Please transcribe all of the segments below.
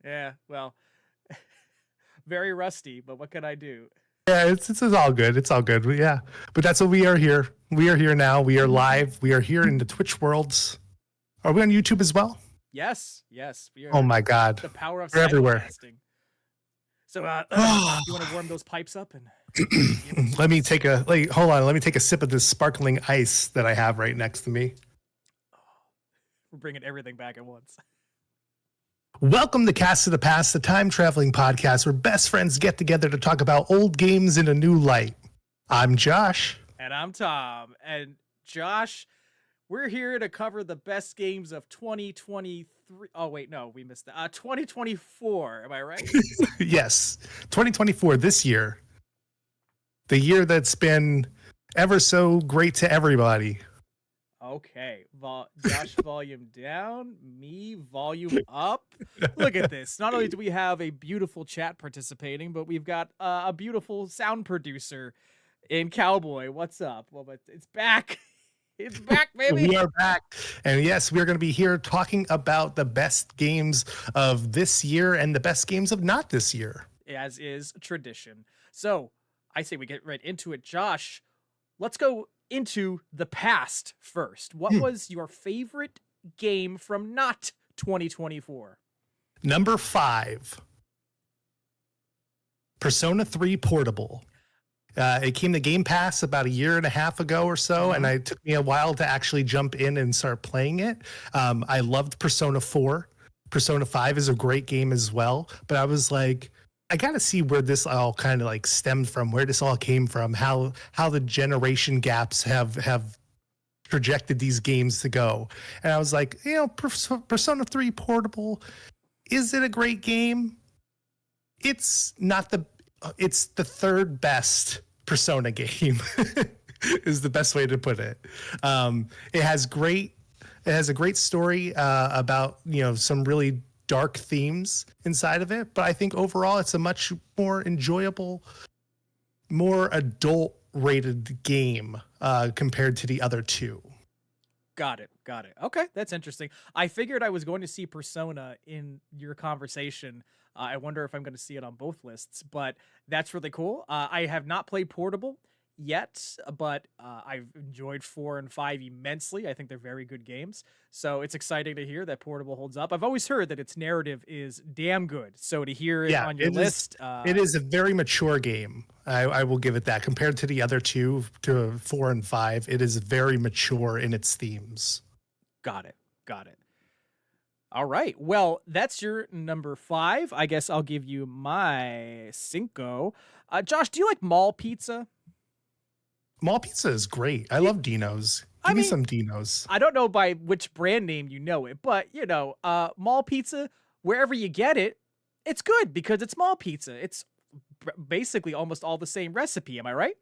Yeah, well, very rusty, but what can I do? Yeah, it's all good. It's all good. Yeah, but that's what we are here. We are here now. We are live. We are here in the Twitch worlds. Are we on YouTube as well? Yes, yes, we Oh are. my God, The power of we're everywhere. simulcasting. So, you want to warm those pipes up and give it to Let me us? take a hold on. Let me take a sip of this sparkling ice that I have right next to me. Oh, we're bringing everything back at once. Welcome to Cast of the Past, the time traveling podcast where best friends get together to talk about old games in a new light. I'm Josh. And I'm Tom. And Josh, we're here to cover the best games of 2023. Oh, wait, no, we missed that. 2024. Am I right? Yes, 2024, this year. The year that's been ever so great to everybody. Okay, Josh volume down, me volume up. Look at this. Not only do we have a beautiful chat participating, but we've got a beautiful sound producer in Cowboy. What's up? Well, but it's back. It's back, baby. We are back. And yes, we're going to be here talking about the best games of this year and the best games of not this year. As is tradition. So I say we get right into it. Josh, let's go into the past first. What was your favorite game from not 2024? Number 5, Persona 3 Portable. It came to Game Pass about a year and a half ago or so, and it took me a while to actually jump in and start playing it. I loved Persona 4. Persona 5 is a great game as well, but I was like, I got to see where this all kind of like stemmed from, where this all came from, how the generation gaps have projected these games to go. And I was like, Persona 3 Portable, is it a great game? It's not it's the third best Persona game is the best way to put it. It has a great story about, some really dark themes inside of it, but I think overall it's a much more enjoyable, more adult rated game compared to the other two. Got it. Okay, that's interesting. I figured I was going to see Persona in your conversation. I wonder if I'm going to see it on both lists, but that's really cool. I have not played Portable yet, but I've enjoyed 4 and 5 immensely. I think they're very good games. So it's exciting to hear that Portable holds up. I've always heard that its narrative is damn good. So to hear it on your list. It is a very mature game. I will give it that. Compared to the other two, to 4 and 5, it is very mature in its themes. Got it. All right. Well, that's your number 5. I guess I'll give you my cinco. Josh, do you like mall pizza? Mall pizza is great. I love Dino's. Give me some Dino's. I don't know by which brand name you know it, but mall pizza, wherever you get it, it's good because it's mall pizza. It's basically almost all the same recipe. Am I right?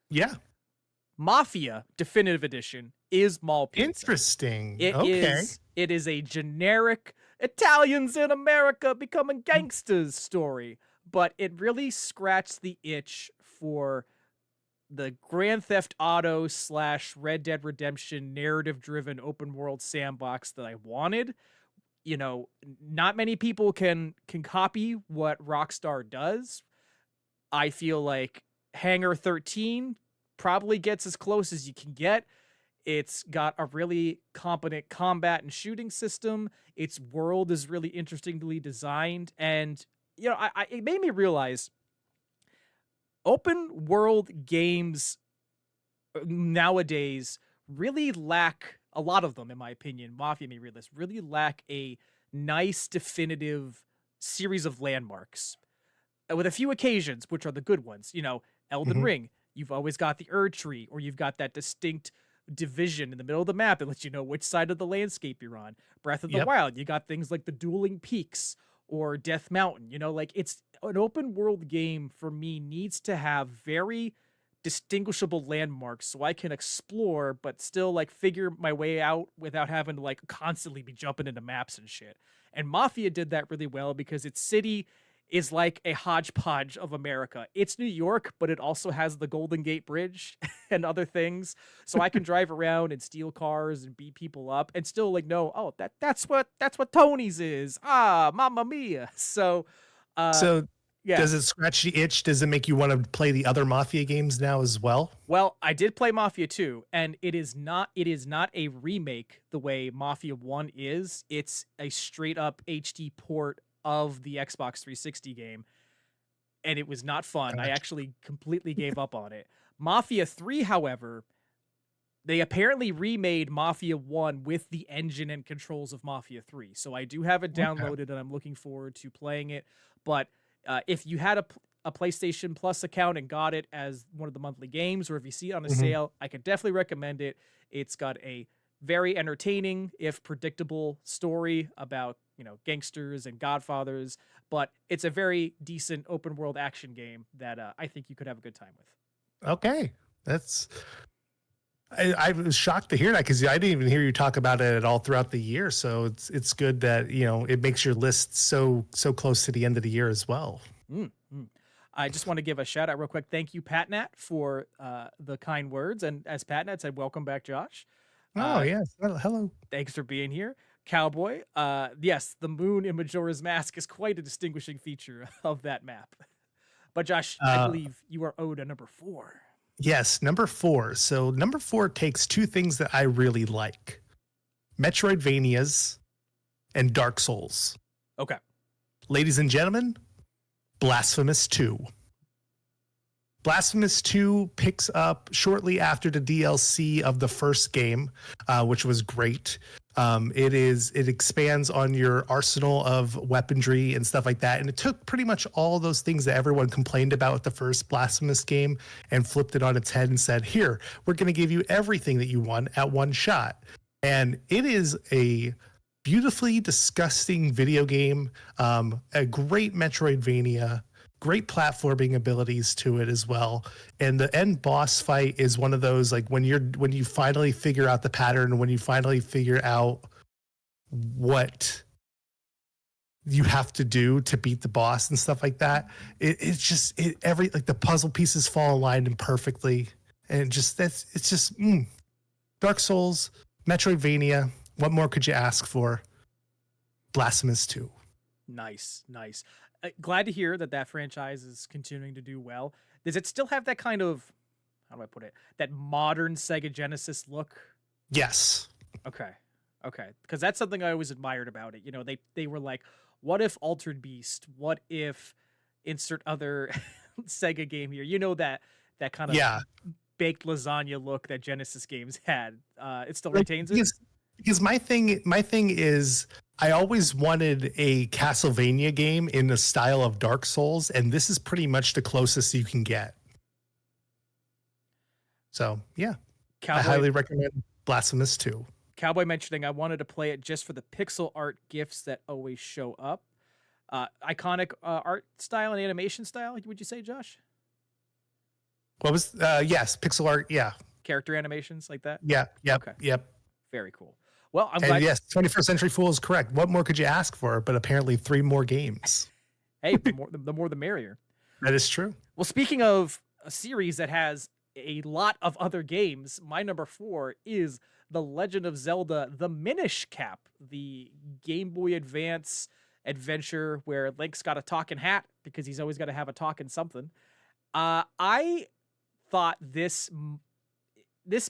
Yeah. Mafia Definitive Edition is mall pizza. Interesting. It is a generic Italians in America becoming gangsters story, but it really scratched the itch for the Grand Theft Auto / Red Dead Redemption narrative-driven open world sandbox that I wanted. Not many people can copy what Rockstar does. I feel like Hangar 13 probably gets as close as you can get. It's got a really competent combat and shooting system. Its world is really interestingly designed. And, it made me realize open world games nowadays really lack, a lot of them, in my opinion, Mafia made me realize, really lack a nice, definitive series of landmarks. With a few occasions, which are the good ones. Elden Ring, you've always got the Erd Tree, or you've got that distinct division in the middle of the map that lets you know which side of the landscape you're on. Breath of the Wild, you got things like the dueling peaks or Death Mountain. It's an open world game for me needs to have very distinguishable landmarks so I can explore but still figure my way out without having to constantly be jumping into maps and shit. And Mafia did that really well because its city is like a hodgepodge of America. It's New York, but it also has the Golden Gate Bridge and other things. So I can drive around and steal cars and beat people up and still like know, oh, that's what Tony's is. Ah, mamma mia. So uh So yeah. does it scratch the itch? Does it make you want to play the other Mafia games now as well? Well, I did play Mafia 2, and it is not a remake the way Mafia 1 is. It's a straight up HD port of the Xbox 360 game, and it was not fun. I Gotcha. actually completely gave up on it. Mafia 3, however, they apparently remade Mafia 1 with the engine and controls of Mafia 3. So I do have it Okay. downloaded and I'm looking forward to playing it. But if you had a PlayStation Plus account and got it as one of the monthly games, or if you see it on a Mhm. sale, I could definitely recommend it. It's got a very entertaining, if predictable, story about, gangsters and godfathers, but it's a very decent open world action game that I think you could have a good time with. Okay. That's I was shocked to hear that because I didn't even hear you talk about it at all throughout the year. So it's good that it makes your list so close to the end of the year as well. Mm, mm. I just want to give a shout out real quick. Thank you, Patnat, for the kind words. And as Patnat said, welcome back, Josh. Oh Uh, yes. Hello. thanks for being here. Cowboy, yes, the moon in Majora's Mask is quite a distinguishing feature of that map. But Josh, I Uh, believe you are owed a number 4. yes, number 4. So number 4 takes two things that I really like: Metroidvanias and Dark Souls. Okay. Ladies and gentlemen, Blasphemous 2. Blasphemous 2 picks up shortly after the DLC of the first game, which was great. It expands on your arsenal of weaponry and stuff like that, and it took pretty much all those things that everyone complained about with the first Blasphemous game and flipped it on its head and said, "Here, we're going to give you everything that you want at one shot." And it is a beautifully disgusting video game, a great Metroidvania, great platforming abilities to it as well. And the end boss fight is one of those, like, when you finally figure out the pattern, when you finally figure out what you have to do to beat the boss and stuff like that. It's just every, like, the puzzle pieces fall aligned and perfectly, and just it's just Dark Souls, Metroidvania. What more could you ask for? Blasphemous 2. Nice, nice. Glad to hear that that franchise is continuing to do well. Does it still have that kind of, how do I put it, that modern Sega Genesis look? Yes. Okay. Okay. Because that's something I always admired about it. They were like, what if Altered Beast? What if insert other Sega game here? That kind of Yeah. baked lasagna look that Genesis games had. It still Like, retains it. because my thing is, I always wanted a Castlevania game in the style of Dark Souls, and this is pretty much the closest you can get. So yeah, I Cowboy highly recommend Blasphemous 2. Cowboy mentioning I wanted to play it just for the pixel art gifs that always show up. Iconic art style and animation style, would you say, Josh? What was yes, pixel art, yeah. Character animations like that? Yeah, yep, Okay. yep. Very cool. Well, I'm And glad. yes, 21st Century Fool is correct. What more could you ask for? But apparently 3 more games. Hey, the more the merrier. That is true. Well, speaking of a series that has a lot of other games, my number 4 is The Legend of Zelda: The Minish Cap, the Game Boy Advance adventure where Link's got a talking hat because he's always got to have a talking something. I thought this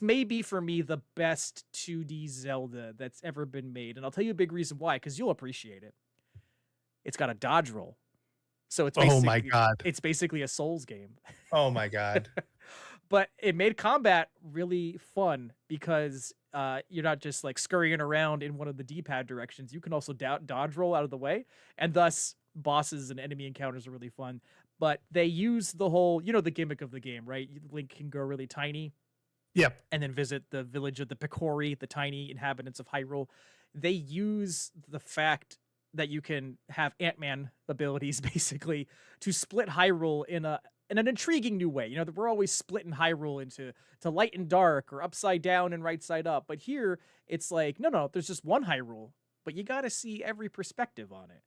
may be for me the best 2D Zelda that's ever been made, and I'll tell you a big reason why, because you'll appreciate it. It's got a dodge roll, so Oh my god. it's basically a Souls game. Oh my god. But it made combat really fun because you're not just like scurrying around in one of the D-pad directions. You can also dodge roll out of the way, and thus bosses and enemy encounters are really fun. But they use the whole, the gimmick of the game, right? Link can go really tiny Yep. and then visit the village of the Picori, the tiny inhabitants of Hyrule. They use the fact that you can have Ant-Man abilities basically to split Hyrule in an intriguing new way. We're always splitting Hyrule into light and dark, or upside down and right side up. But here it's like, no, there's just one Hyrule, but you got to see every perspective on it.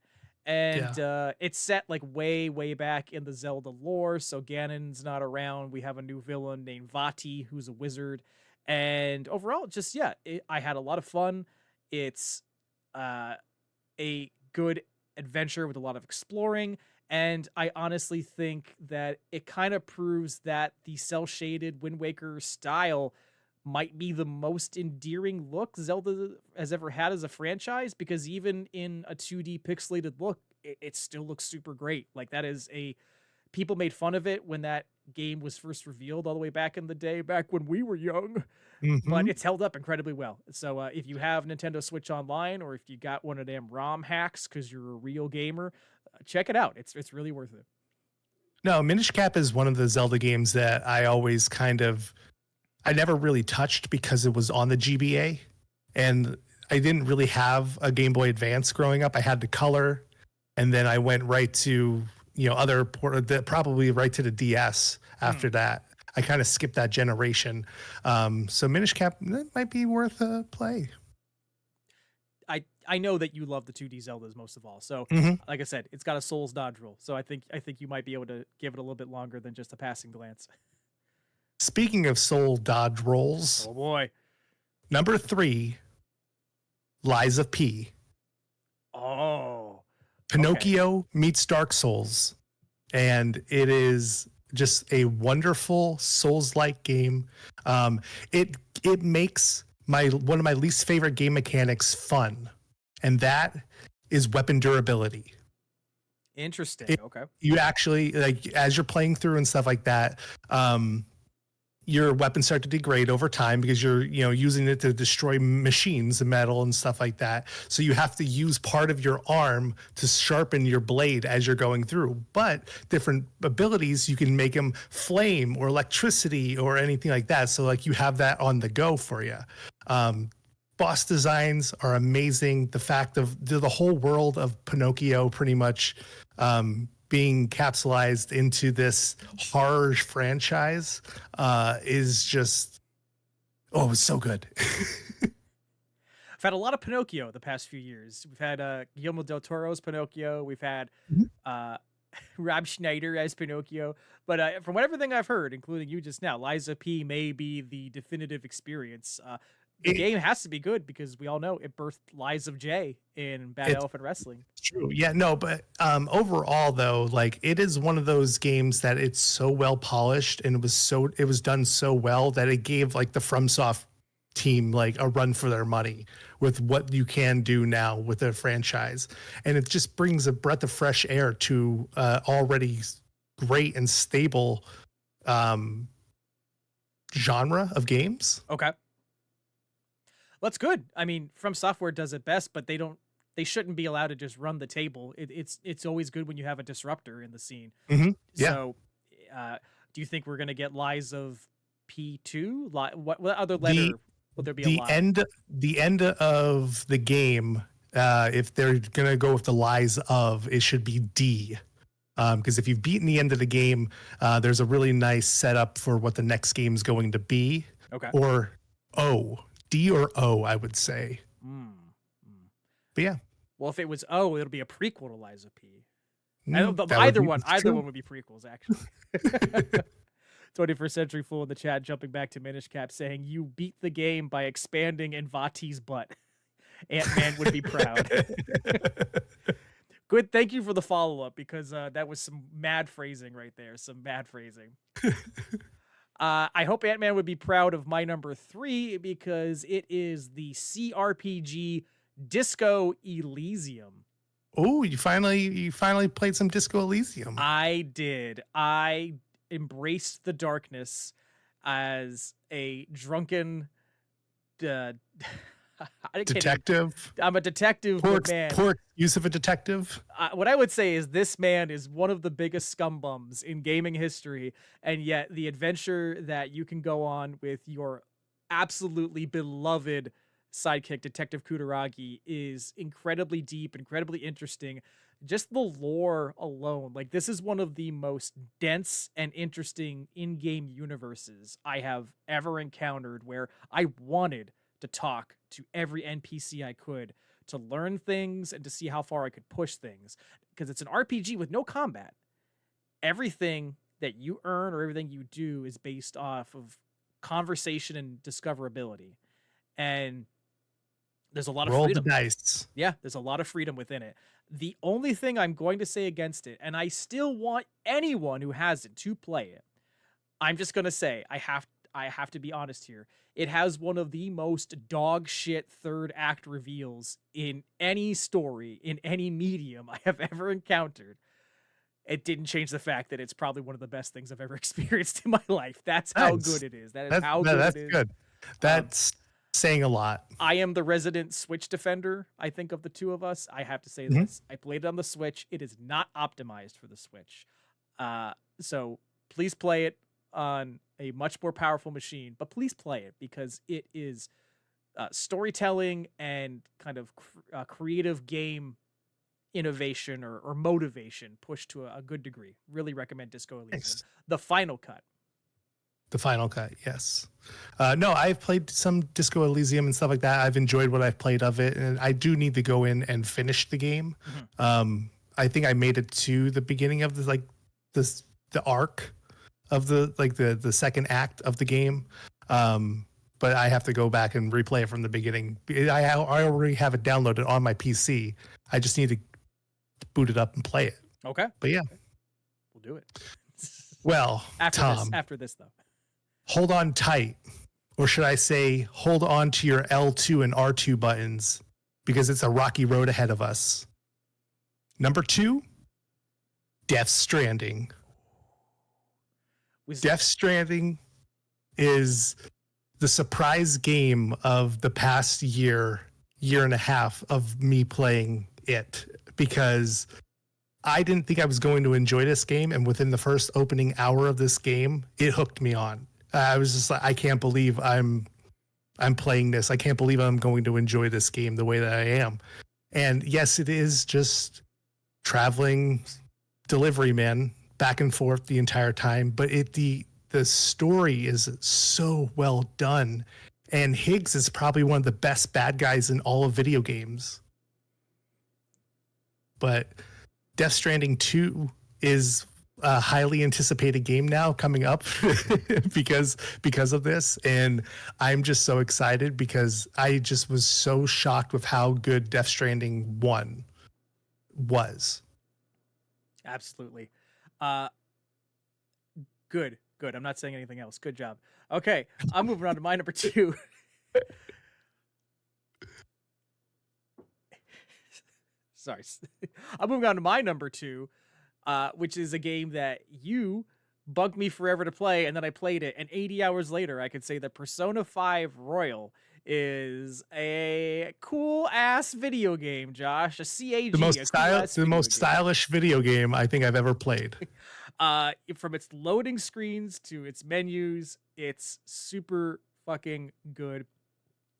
And Yeah. it's set like way back in the Zelda lore. So Ganon's not around. We have a new villain named Vati, who's a wizard. And overall, just yeah, I had a lot of fun. It's uh, a good adventure with a lot of exploring. And I honestly think that it kind of proves that the cell shaded Wind Waker style might be the most endearing look Zelda has ever had as a franchise, because even in a 2D pixelated look, it still looks super great. Like that is a people made fun of it when that game was first revealed all the way back in the day, back when we were young, but Hmm. it's held up incredibly well. So if you have Nintendo Switch Online, or if you got one of them ROM hacks because you're a real gamer, check it out. It's really worth it. No, Minish Cap is one of the Zelda games that I always I never really touched because it was on the GBA, and I didn't really have a Game Boy Advance growing up. I had the Color, and then I went right to probably right to the DS Hmm. after that. I kind of skipped that generation. So Minish Cap, that might be worth a play. I know that you love the 2D Zeldas most of all. So Hmm. like I said, it's got a Souls dodge rule. So I think you might be able to give it a little bit longer than just a passing glance. Speaking of soul dodge rolls, Oh boy. number 3, Lies of P. Oh. Okay. Pinocchio meets Dark Souls, and it is just a wonderful Souls-like game. It makes my one of my least favorite game mechanics fun, and that is weapon durability. Interesting. It, Okay. you actually, like, as you're playing through and stuff like that, your weapons start to degrade over time because you're using it to destroy machines and metal and stuff like that. So you have to use part of your arm to sharpen your blade as you're going through. But different abilities, you can make them flame or electricity or anything like that, so like you have that on the go for you. Boss designs are amazing. The fact of the whole world of Pinocchio pretty much being capsulized into this horror franchise is just, oh, it's so good. I've had a lot of Pinocchio the past few years. We've had Guillermo del Toro's Pinocchio. We've had uh, Rob Schneider as Pinocchio. But from everything I've heard, including you just now, Liza P may be the definitive experience. The It, game has to be good because we all know it birthed Lies of J in Bad it's Elephant Wrestling. true. Yeah, no, but overall though, like it is one of those games that it's so well polished and it was done so well that it gave like the FromSoft team like a run for their money with what you can do now with a franchise. And it just brings a breath of fresh air to already great and stable um genre of games. Okay. That's good. I mean, From Software does it best, but they shouldn't be allowed to just run the table. It's always good when you have a disruptor in the scene. Hmm. Yeah. So, uh, do you think we're gonna get Lies of P2? What other The letter will there be a the lie? end the end of the game, if they're gonna go with the lies of, it should be D. Because if you've beaten the end of the game, there's a really nice setup for what the next game is going to be. Okay. Or O. D or O, I would say. Mm. Mm. But yeah. Well, if it was O, it'll be a prequel to Lies of P. I don't, That would either be one, either true. one would be prequels, actually. 21st Century Fool in the chat jumping back to Minish Cap saying, "You beat the game by expanding in Vati's butt." Ant-Man would be proud. Good. Thank you for the follow-up because that was some mad phrasing right there. Some mad phrasing. I hope Ant-Man would be proud of my number 3 because it is the CRPG Disco Elysium. Oh, you finally played some Disco Elysium. I did. I embraced the darkness as a drunken I can't even, Detective. I'm a detective, Poor, but man, poor use of a detective. what I would say is this man is one of the biggest scumbums in gaming history, and yet the adventure that you can go on with your absolutely beloved sidekick, Detective Kutaragi, is incredibly deep, incredibly interesting. Just the lore alone, like this is one of the most dense and interesting in-game universes I have ever encountered, where I wanted to talk to every NPC I could to learn things and to see how far I could push things, because it's an RPG with no combat. Everything that you earn or everything you do is based off of conversation and discoverability. And there's a lot of Roll the freedom. dice. Yeah, there's a lot of freedom within it. The only thing I'm going to say against it, and I still want anyone who hasn't to play it, I'm just going to say I have to be honest here. It has one of the most dog shit third act reveals in any story, in any medium I have ever encountered. It didn't change the fact that it's probably one of the best things I've ever experienced in my life. That's how good it is. That is how good it is. Good. That's saying a lot. I am the resident Switch defender, I think, of the two of us. I have to say this. I played it on the Switch. It is not optimized for the Switch. So please play it on a much more powerful machine, but please play it because it is storytelling and kind of creative game innovation or motivation pushed to a good degree. Really recommend Disco Elysium. Thanks. The Final Cut. The Final Cut, yes. No, I've played some Disco Elysium and stuff like that. I've enjoyed what I've played of it, and I do need to go in and finish the game. I think I made it to the beginning of the arc of the second act of the game. But I have to go back and replay it from the beginning. I already have it downloaded on my PC. I just need to boot it up and play it. Okay. But yeah. We'll do it. Well, Tom. After this, though. Hold on tight. Or should I say, hold on to your L2 and R2 buttons because it's a rocky road ahead of us. Number 2, Death Stranding. Death Stranding is the surprise game of the past year and a half of me playing it, because I didn't think I was going to enjoy this game, and within the first opening hour of this game, it hooked me on. I was just like, I can't believe I'm playing this. I can't believe I'm going to enjoy this game the way that I am. And yes, it is just traveling delivery man back and forth the entire time, but the story is so well done, and Higgs is probably one of the best bad guys in all of video games. But Death Stranding 2 is a highly anticipated game now coming up because of this, and I'm just so excited because I just was so shocked with how good Death Stranding 1 was. Absolutely. Good. I'm not saying anything else. Good job. Okay, I'm moving on to my number 2. Sorry. I'm moving on to my number 2, which is a game that you bugged me forever to play, and then I played it, and 80 hours later, I could say that Persona 5 Royal is a cool-ass video game, Josh. A CAG. The most stylish video game I think I've ever played. From its loading screens to its menus, it's super fucking good.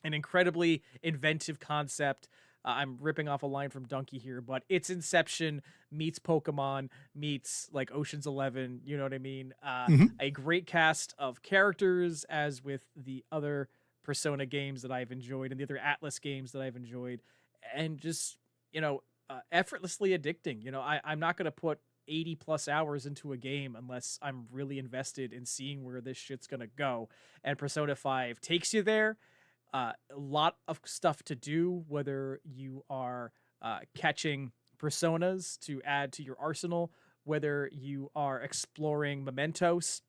An incredibly inventive concept. I'm ripping off a line from Donkey here, but it's Inception meets Pokemon meets like Ocean's 11. You know what I mean? A great cast of characters, as with the other Persona games that I've enjoyed and the other Atlas games that I've enjoyed, and just, effortlessly addicting. I'm not going to put 80 plus hours into a game unless I'm really invested in seeing where this shit's going to go. And Persona 5 takes you there. A lot of stuff to do, whether you are catching personas to add to your arsenal, whether you are exploring Mementos,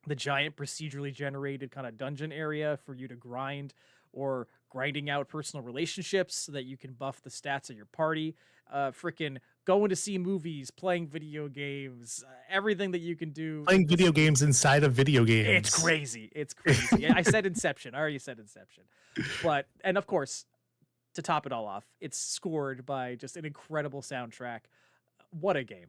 the giant procedurally generated kind of dungeon area for you to grind, or grinding out personal relationships so that you can buff the stats of your party, freaking going to see movies, playing video games, everything that you can do. Playing video games inside of video games. It's crazy. I said Inception. I already said Inception. And of course, to top it all off, it's scored by just an incredible soundtrack. What a game.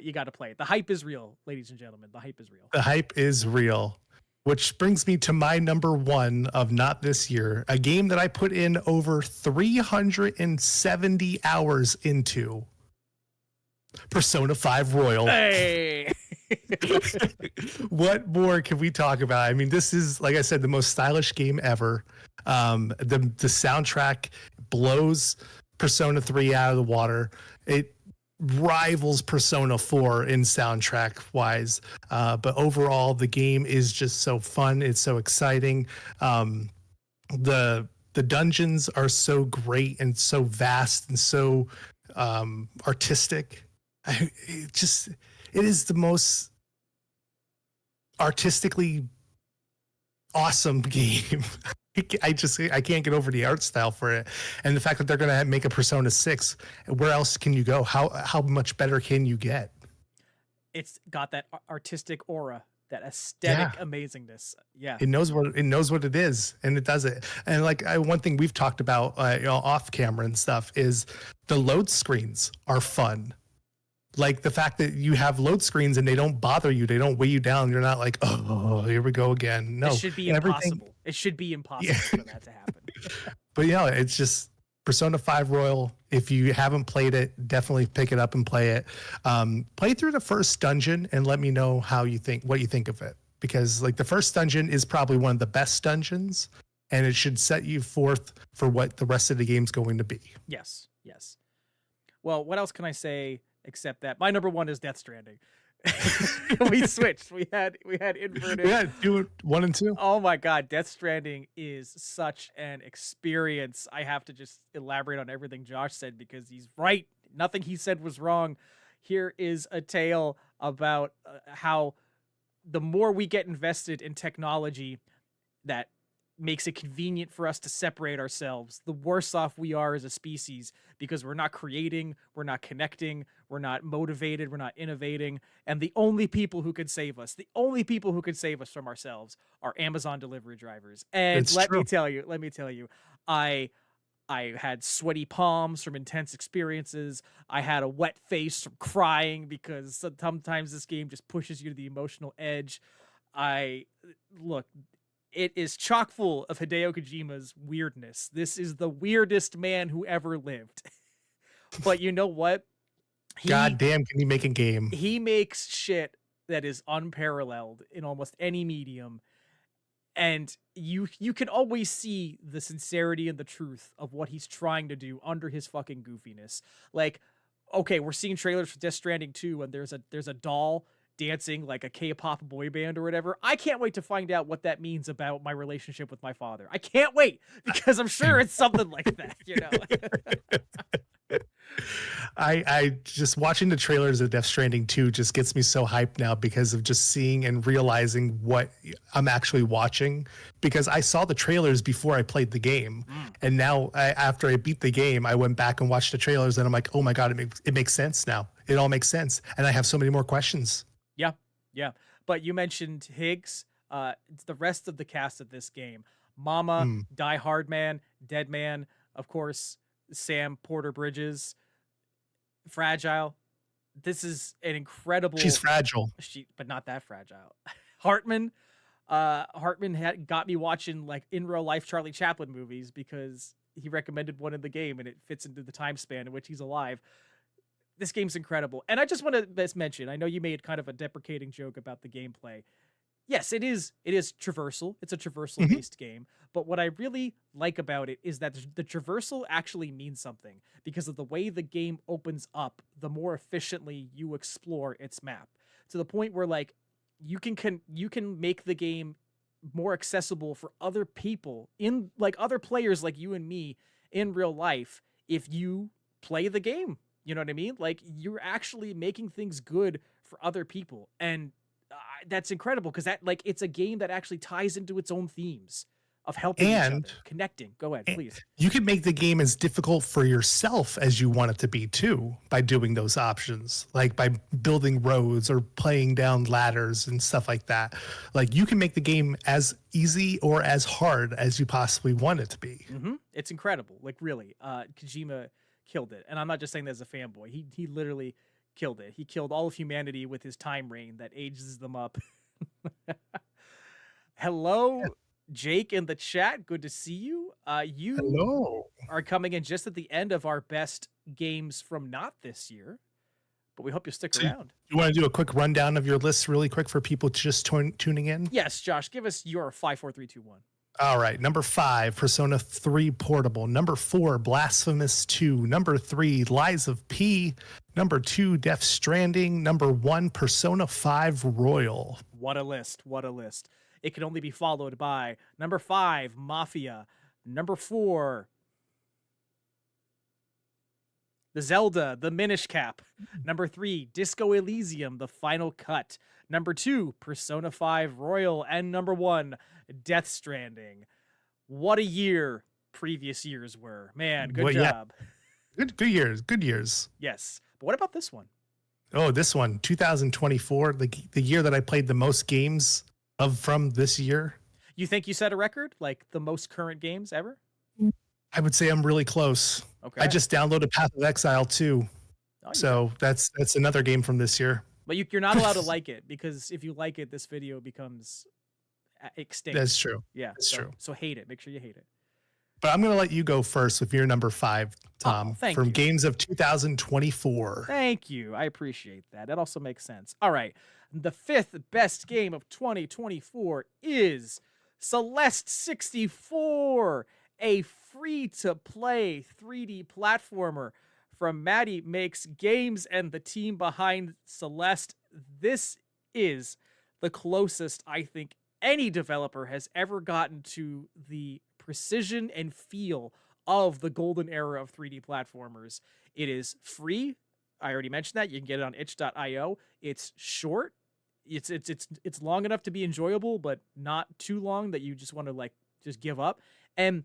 You got to play it. The hype is real, ladies and gentlemen. The hype is real. The hype is real. Which brings me to my number 1 of not this year, a game that I put in over 370 hours into. Persona 5 Royal. Hey! What more can we talk about? I mean, this is, like I said, the most stylish game ever. The soundtrack blows Persona 3 out of the water. It rivals Persona 4 in soundtrack wise. But overall, the game is just so fun. It's so exciting. The dungeons are so great and so vast and so artistic. It is the most artistically awesome game. I can't get over the art style for it, and the fact that they're going to make a Persona 6. Where else can you go? How much better can you get? It's got that artistic aura, that aesthetic amazingness. Yeah, it knows what it is, and it does it. And like one thing we've talked about, off camera and stuff, is the load screens are fun. Like the fact that you have load screens and they don't bother you, they don't weigh you down. You're not like, oh, here we go again. No, it should be impossible. It should be impossible for that to happen. But it's just Persona 5 Royal. If you haven't played it, definitely pick it up and play it. Play through the first dungeon and let me know what you think of it. Because like the first dungeon is probably one of the best dungeons, and it should set you forth for what the rest of the game's going to be. Yes. Well, what else can I say? Except that my number one is Death Stranding. We switched. We had inverted. Yeah, do 1 and 2. Oh my God, Death Stranding is such an experience. I have to just elaborate on everything Josh said because he's right. Nothing he said was wrong. Here is a tale about how the more we get invested in technology that makes it convenient for us to separate ourselves, the worse off we are as a species because we're not creating, we're not connecting, we're not motivated, we're not innovating. And the only people who could save us from ourselves are Amazon delivery drivers. And let me tell you, I had sweaty palms from intense experiences. I had a wet face from crying because sometimes this game just pushes you to the emotional edge. It is chock full of Hideo Kojima's weirdness. This is the weirdest man who ever lived. But you know what? God damn, can he make a game? He makes shit that is unparalleled in almost any medium. And you can always see the sincerity and the truth of what he's trying to do under his fucking goofiness. Like, okay, we're seeing trailers for Death Stranding 2, and there's a doll dancing like a K-pop boy band or whatever. I can't wait to find out what that means about my relationship with my father. I can't wait because I'm sure it's something like that, I just watching the trailers of Death Stranding 2 just gets me so hyped now because of just seeing and realizing what I'm actually watching, because I saw the trailers before I played the game. And now after I beat the game, I went back and watched the trailers and I'm like, oh my God, it makes sense now. It all makes sense. And I have so many more questions. Yeah. But you mentioned Higgs. It's the rest of the cast of this game. Mama, Die Hard Man, Dead Man, of course, Sam Porter Bridges, Fragile. This is an incredible... She's fragile. But not that fragile. Hartman. Hartman got me watching like in real life Charlie Chaplin movies because he recommended one in the game and it fits into the time span in which he's alive. This game's incredible. And I just want to mention, I know you made kind of a deprecating joke about the gameplay. Yes, it is traversal. It's a traversal-based game. But what I really like about it is that the traversal actually means something because of the way the game opens up, the more efficiently you explore its map. To the point where, like, you can make the game more accessible for other people, in like other players like you and me in real life, if you play the game. You know what I mean? Like, you're actually making things good for other people. And that's incredible because it's a game that actually ties into its own themes of helping each other, connecting. Go ahead, please. You can make the game as difficult for yourself as you want it to be too by doing those options, like by building roads or playing down ladders and stuff like that. Like, you can make the game as easy or as hard as you possibly want it to be. It's incredible. Like, really, Kojima killed it. And I'm not just saying that as a fanboy. He literally killed it. He killed all of humanity with his time rain that ages them up. Hello, Jake in the chat. Good to see you. You are coming in just at the end of our best games from not this year, but we hope you stick around. You want to do a quick rundown of your list really quick for people just tuning in? Yes, Josh, give us your 5, 4, 3, 2, 1. All right. Number 5, Persona 3 Portable. Number 4, Blasphemous 2. Number 3, Lies of P. Number 2, Death Stranding. Number 1, Persona 5 Royal. What a list. What a list. It can only be followed by number 5, Mafia. Number 4, The Zelda, The Minish Cap. Number 3, Disco Elysium, The Final Cut. Number 2, Persona 5 Royal. And number 1, Death Stranding. What a year previous years were. Man, good job. Yeah. Good years. Good years. Yes. But what about this one? Oh, this one, 2024, the year that I played the most games from this year. You think you set a record? Like the most current games ever? I would say I'm really close. Okay. I just downloaded Path of Exile 2. So that's another game from this year. But you're not allowed to like it, because if you like it, this video becomes extinct. That's true. Yeah, that's true. So hate it. Make sure you hate it. But I'm going to let you go first with your number 5, Tom, from games of 2024. Thank you. I appreciate that. That also makes sense. All right. The 5th best game of 2024 is Celeste 64, a free-to-play 3D platformer from Maddie Makes Games and the team behind Celeste. This is the closest I think any developer has ever gotten to the precision and feel of the golden era of 3D platformers. It is free. I already mentioned that. You can get it on itch.io. It's short. It's long enough to be enjoyable, but not too long that you just want to just give up. And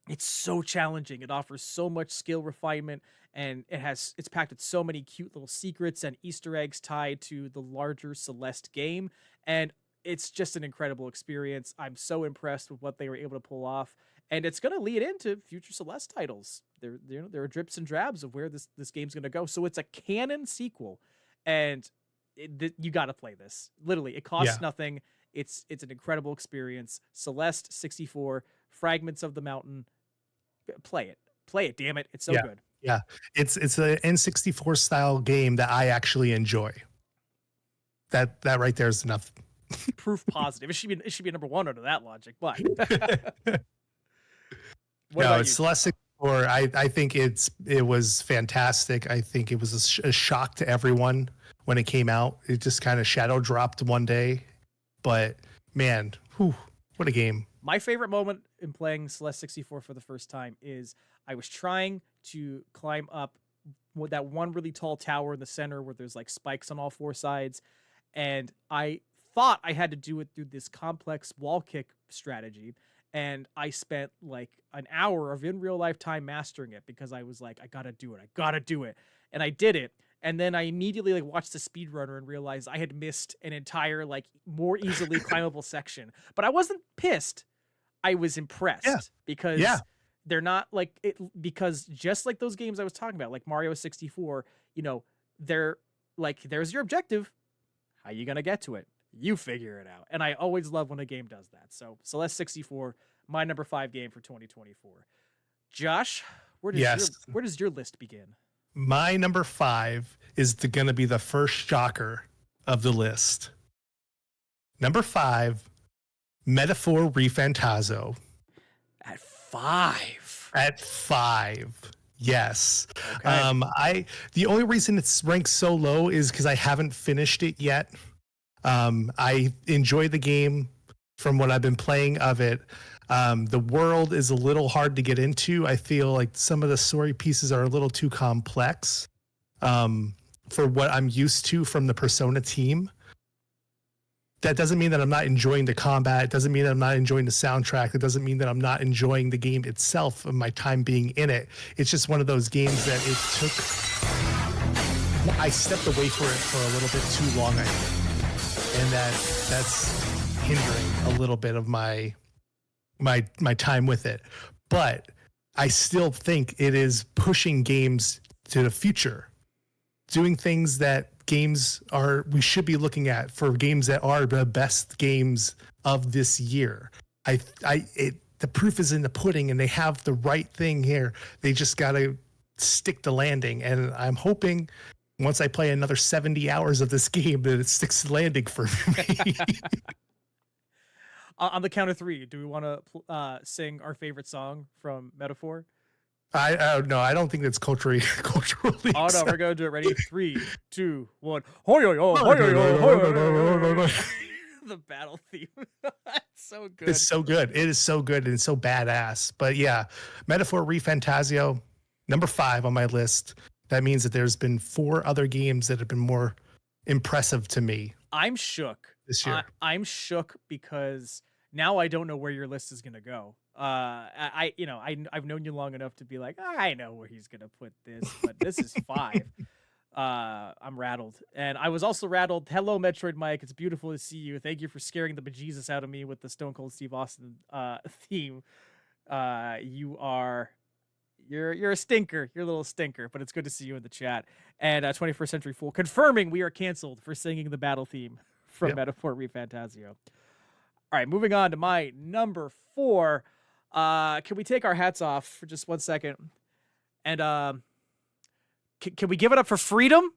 it's so challenging. It offers so much skill refinement, and it's packed with so many cute little secrets and Easter eggs tied to the larger Celeste game. And it's just an incredible experience. I'm so impressed with what they were able to pull off, and it's going to lead into future Celeste titles. There are drips and drabs of where this game's going to go. So it's a canon sequel, and you got to play this. Literally, it costs nothing. It's an incredible experience. Celeste 64, Fragments of the Mountain. Play it. Damn it, it's so good. Yeah, it's an N64 style game that I actually enjoy. That right there is enough. Proof positive. It should be number 1 under that logic. But no, it's Celeste 64. I think it was fantastic. I think it was a shock to everyone when it came out. It just kind of shadow dropped one day, but man, what a game. My favorite moment in playing Celeste 64 for the first time is I was trying to climb up that one really tall tower in the center where there's like spikes on all 4 sides, and I thought I had to do it through this complex wall kick strategy, and I spent like an hour of in real life time mastering it because I was like, I gotta do it, and I did it. And then I immediately watched the speedrunner and realized I had missed an entire more easily climbable section. But I wasn't pissed. I was impressed because they're not because just like those games I was talking about, like Mario 64, they're like, there's your objective. How you gonna get to it? You figure it out. And I always love when a game does that. So Celeste 64, my number 5 game for 2024. Josh, where does your list begin? My number 5 is going to be the first shocker of the list. Number 5, Metaphor Refantazo. At 5. At 5. Yes. Okay. The only reason it's ranked so low is because I haven't finished it yet. I enjoy the game from what I've been playing of it. The world is a little hard to get into. I feel like some of the story pieces are a little too complex for what I'm used to from the Persona team. That doesn't mean that I'm not enjoying the combat. It doesn't mean that I'm not enjoying the soundtrack. It doesn't mean that I'm not enjoying the game itself and my time being in it. It's just one of those games that I stepped away from it for a little bit too long, I think. And that's hindering a little bit of my time with it. But I still think it is pushing games to the future, doing things that we should be looking at for games that are the best games of this year. The proof is in the pudding, and they have the right thing here. They just got to stick the landing. And I'm hoping once I play another 70 hours of this game that it sticks the landing for me. On the count of three, do we want to sing our favorite song from Metaphor? I no, I don't think that's culturally Oh no, we're acceptable. gonna do it. Ready? 3, 2, 1. Hoy yo yo, hoy yo yo, hoy yo yo. The battle theme. It's so good. It's so good. It is so good and it's so badass. But yeah, Metaphor ReFantazio, number 5 on my list. That means that there's been 4 other games that have been more impressive to me I'm shook. this year. I'm shook because now I don't know where your list is gonna go. I've known you long enough to be like, I know where he's gonna put this, but this is 5. I'm rattled. And I was also rattled. Hello, Metroid Mike. It's beautiful to see you. Thank you for scaring the bejesus out of me with the Stone Cold Steve Austin theme. You're a stinker. You're a little stinker, but it's good to see you in the chat. And 21st Century Fool confirming we are canceled for singing the battle theme from Yep. Metaphor ReFantazio. All right, moving on to my number 4. Can we take our hats off for just 1 second? And can we give it up for freedom?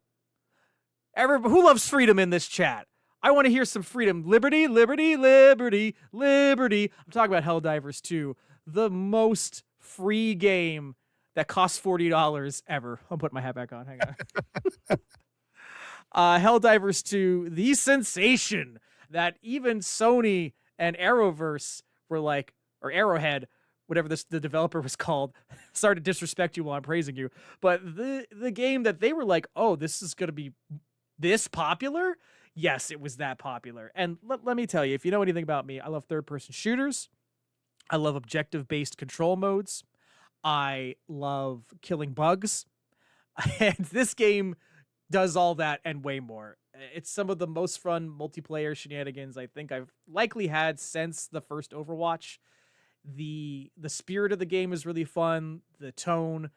Who loves freedom in this chat? I want to hear some freedom. Liberty, liberty, liberty, liberty. I'm talking about Helldivers 2, the most free game that costs $40 ever. I'll put my hat back on. Hang on. Helldivers 2, the sensation that even Sony and Arrowverse were like, or Arrowhead, whatever the developer was called. Sorry to disrespect you while I'm praising you, but the game that they were like, oh, this is going to be this popular. Yes, it was that popular. And let me tell you, if you know anything about me, I love third-person shooters. I love objective-based control modes. I love killing bugs. And this game does all that and way more. It's some of the most fun multiplayer shenanigans I think I've likely had since the first Overwatch. The spirit of the game is really fun. The tone,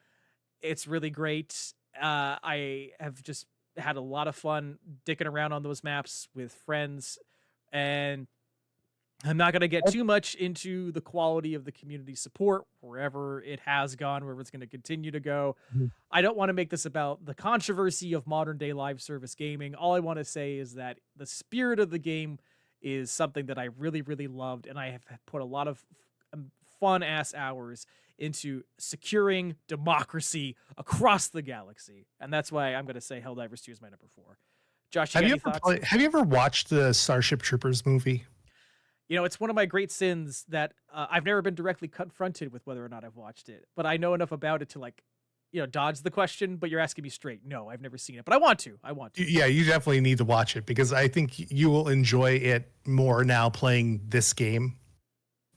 it's really great. I have just had a lot of fun dicking around on those maps with friends, and I'm not going to get too much into the quality of the community support wherever it has gone, wherever it's going to continue to go. Mhm. I don't want to make this about the controversy of modern day live service gaming. All I want to say is that the spirit of the game is something that I really, really loved, and I have put a lot of fun ass hours into securing democracy across the galaxy. And that's why I'm going to say Helldivers 2 is my number 4. Josh, you got any thoughts? Have you ever watched the Starship Troopers movie? You know, it's one of my great sins that I've never been directly confronted with whether or not I've watched it, but I know enough about it to dodge the question, but you're asking me straight. No, I've never seen it, but I want to. Yeah, you definitely need to watch it because I think you will enjoy it more now playing this game.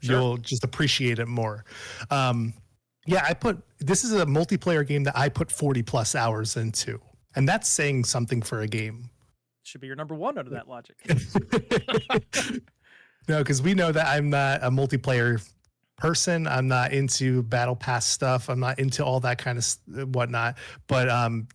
Sure. You'll just appreciate it more. Yeah, this is a multiplayer game that I put 40 plus hours into, and that's saying something for a game. Should be your number 1 under that logic. No, because we know that I'm not a multiplayer person. I'm not into battle pass stuff. I'm not into all that kind of whatnot. But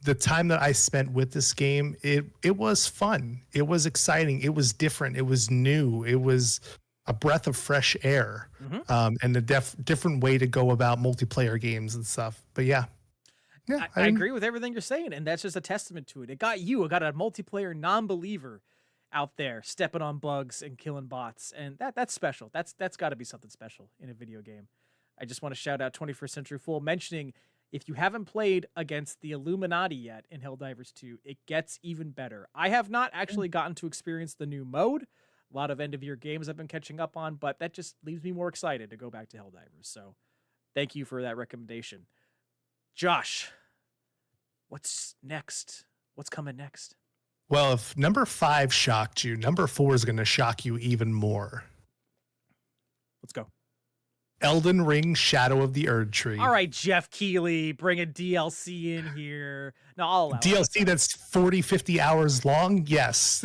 the time that I spent with this game, it was fun. It was exciting. It was different. It was new. It was a breath of fresh air, and a different way to go about multiplayer games and stuff. But yeah. I agree with everything you're saying, and that's just a testament to it. It got a multiplayer non-believer out there stepping on bugs and killing bots, and that's special. That's got to be something special in a video game. I just want to shout out 21st Century Fool mentioning, if you haven't played against the Illuminati yet in Helldivers 2, it gets even better. I have not actually gotten to experience the new mode. A lot of end-of-year games I've been catching up on, but that just leaves me more excited to go back to Helldivers. So thank you for that recommendation. Josh, what's next? What's coming next? Well, if number 5 shocked you, number 4 is going to shock you even more. Let's go. Elden Ring Shadow of the Erdtree. All right, Jeff Keighley, bring a DLC in here. No, I'll allow DLC that's 40, 50 hours long? Yes.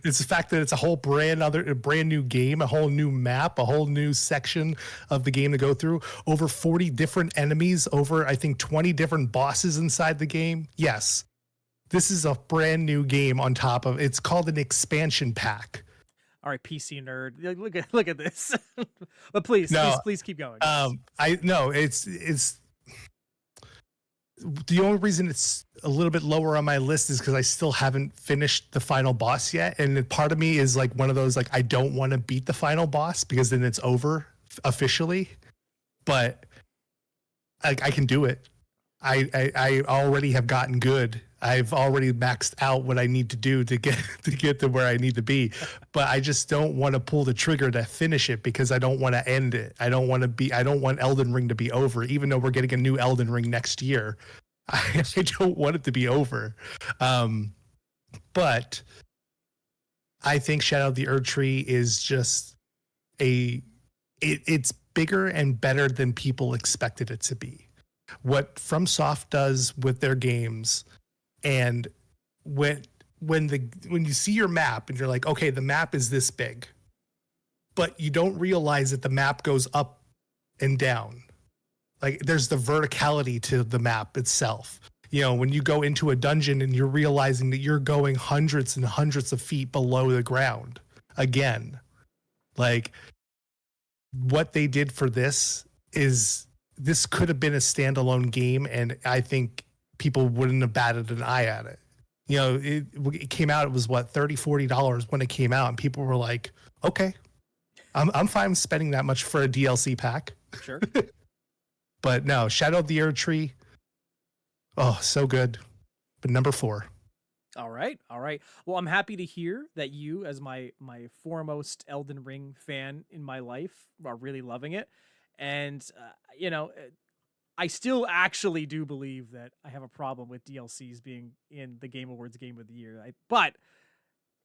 It's the fact that it's a whole brand new game, a whole new map, a whole new section of the game to go through. Over 40 different enemies, over, I think, 20 different bosses inside the game. Yes. This is a brand new game on top of it's called an expansion pack. All right, PC nerd. Look at this. But please keep going. It's the only reason it's a little bit lower on my list is because I still haven't finished the final boss yet. And part of me is like one of those, like, I don't want to beat the final boss because then it's over officially. But I can do it. I already have gotten good. I've already maxed out what I need to do to get to where I need to be. But I just don't want to pull the trigger to finish it because I don't want to end it. I don't want Elden Ring to be over, even though we're getting a new Elden Ring next year. I don't want it to be over. But I think Shadow of the Erd Tree is just it's bigger and better than people expected it to be. What FromSoft does with their games, and when you see your map and you're like, okay, the map is this big, but you don't realize that the map goes up and down. Like there's the verticality to the map itself. You know, when you go into a dungeon and you're realizing that you're going hundreds and hundreds of feet below the ground again. Like what they did for this could have been a standalone game, and I think people wouldn't have batted an eye at it. You know, it came out, it was what, $30-$40 when it came out, and people were like, okay, I'm fine spending that much for a DLC pack. Sure. But no, Shadow of the Erd Tree, oh, so good. But number 4. All right. Well, I'm happy to hear that you, as my foremost Elden Ring fan in my life, are really loving it. And I still actually do believe that I have a problem with DLCs being in the Game Awards Game of the Year. But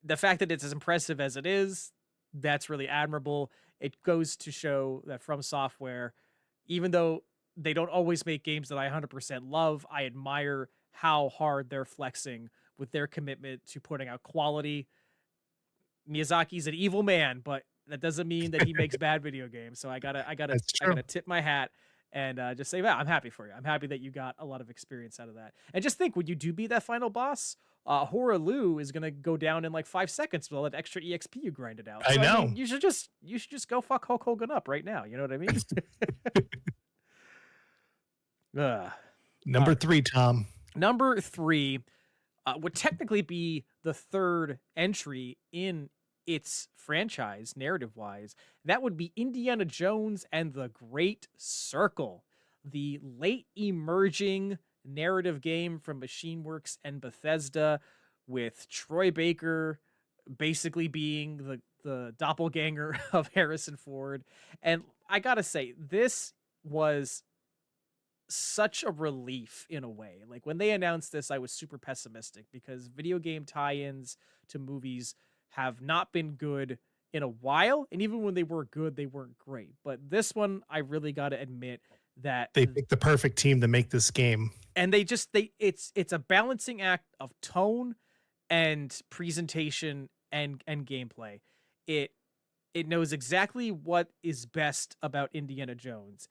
the fact that it's as impressive as it is, that's really admirable. It goes to show that From Software, even though they don't always make games that I 100% love, I admire how hard they're flexing with their commitment to putting out quality. Miyazaki's an evil man, but that doesn't mean that he makes bad video games. So I gotta tip my hat and just say, "Wow, I'm happy for you. I'm happy that you got a lot of experience out of that." And just think, when you do beat that final boss, Hoaraloo is gonna go down in like 5 seconds with all that extra EXP you grinded out. I know. I mean, you should just go fuck Hulk Hogan up right now. You know what I mean? Number 3, Tom. Number 3 would technically be the third entry in its franchise, narrative-wise. That would be Indiana Jones and the Great Circle, the late emerging narrative game from MachineWorks and Bethesda, with Troy Baker basically being the doppelganger of Harrison Ford. And I gotta say, this was such a relief in a way. Like when they announced this, I was super pessimistic because video game tie-ins to movies have not been good in a while, and even when they were good, they weren't great. But this one, I really got to admit that they picked the perfect team to make this game. And it's a balancing act of tone and presentation and gameplay. It knows exactly what is best about Indiana Jones.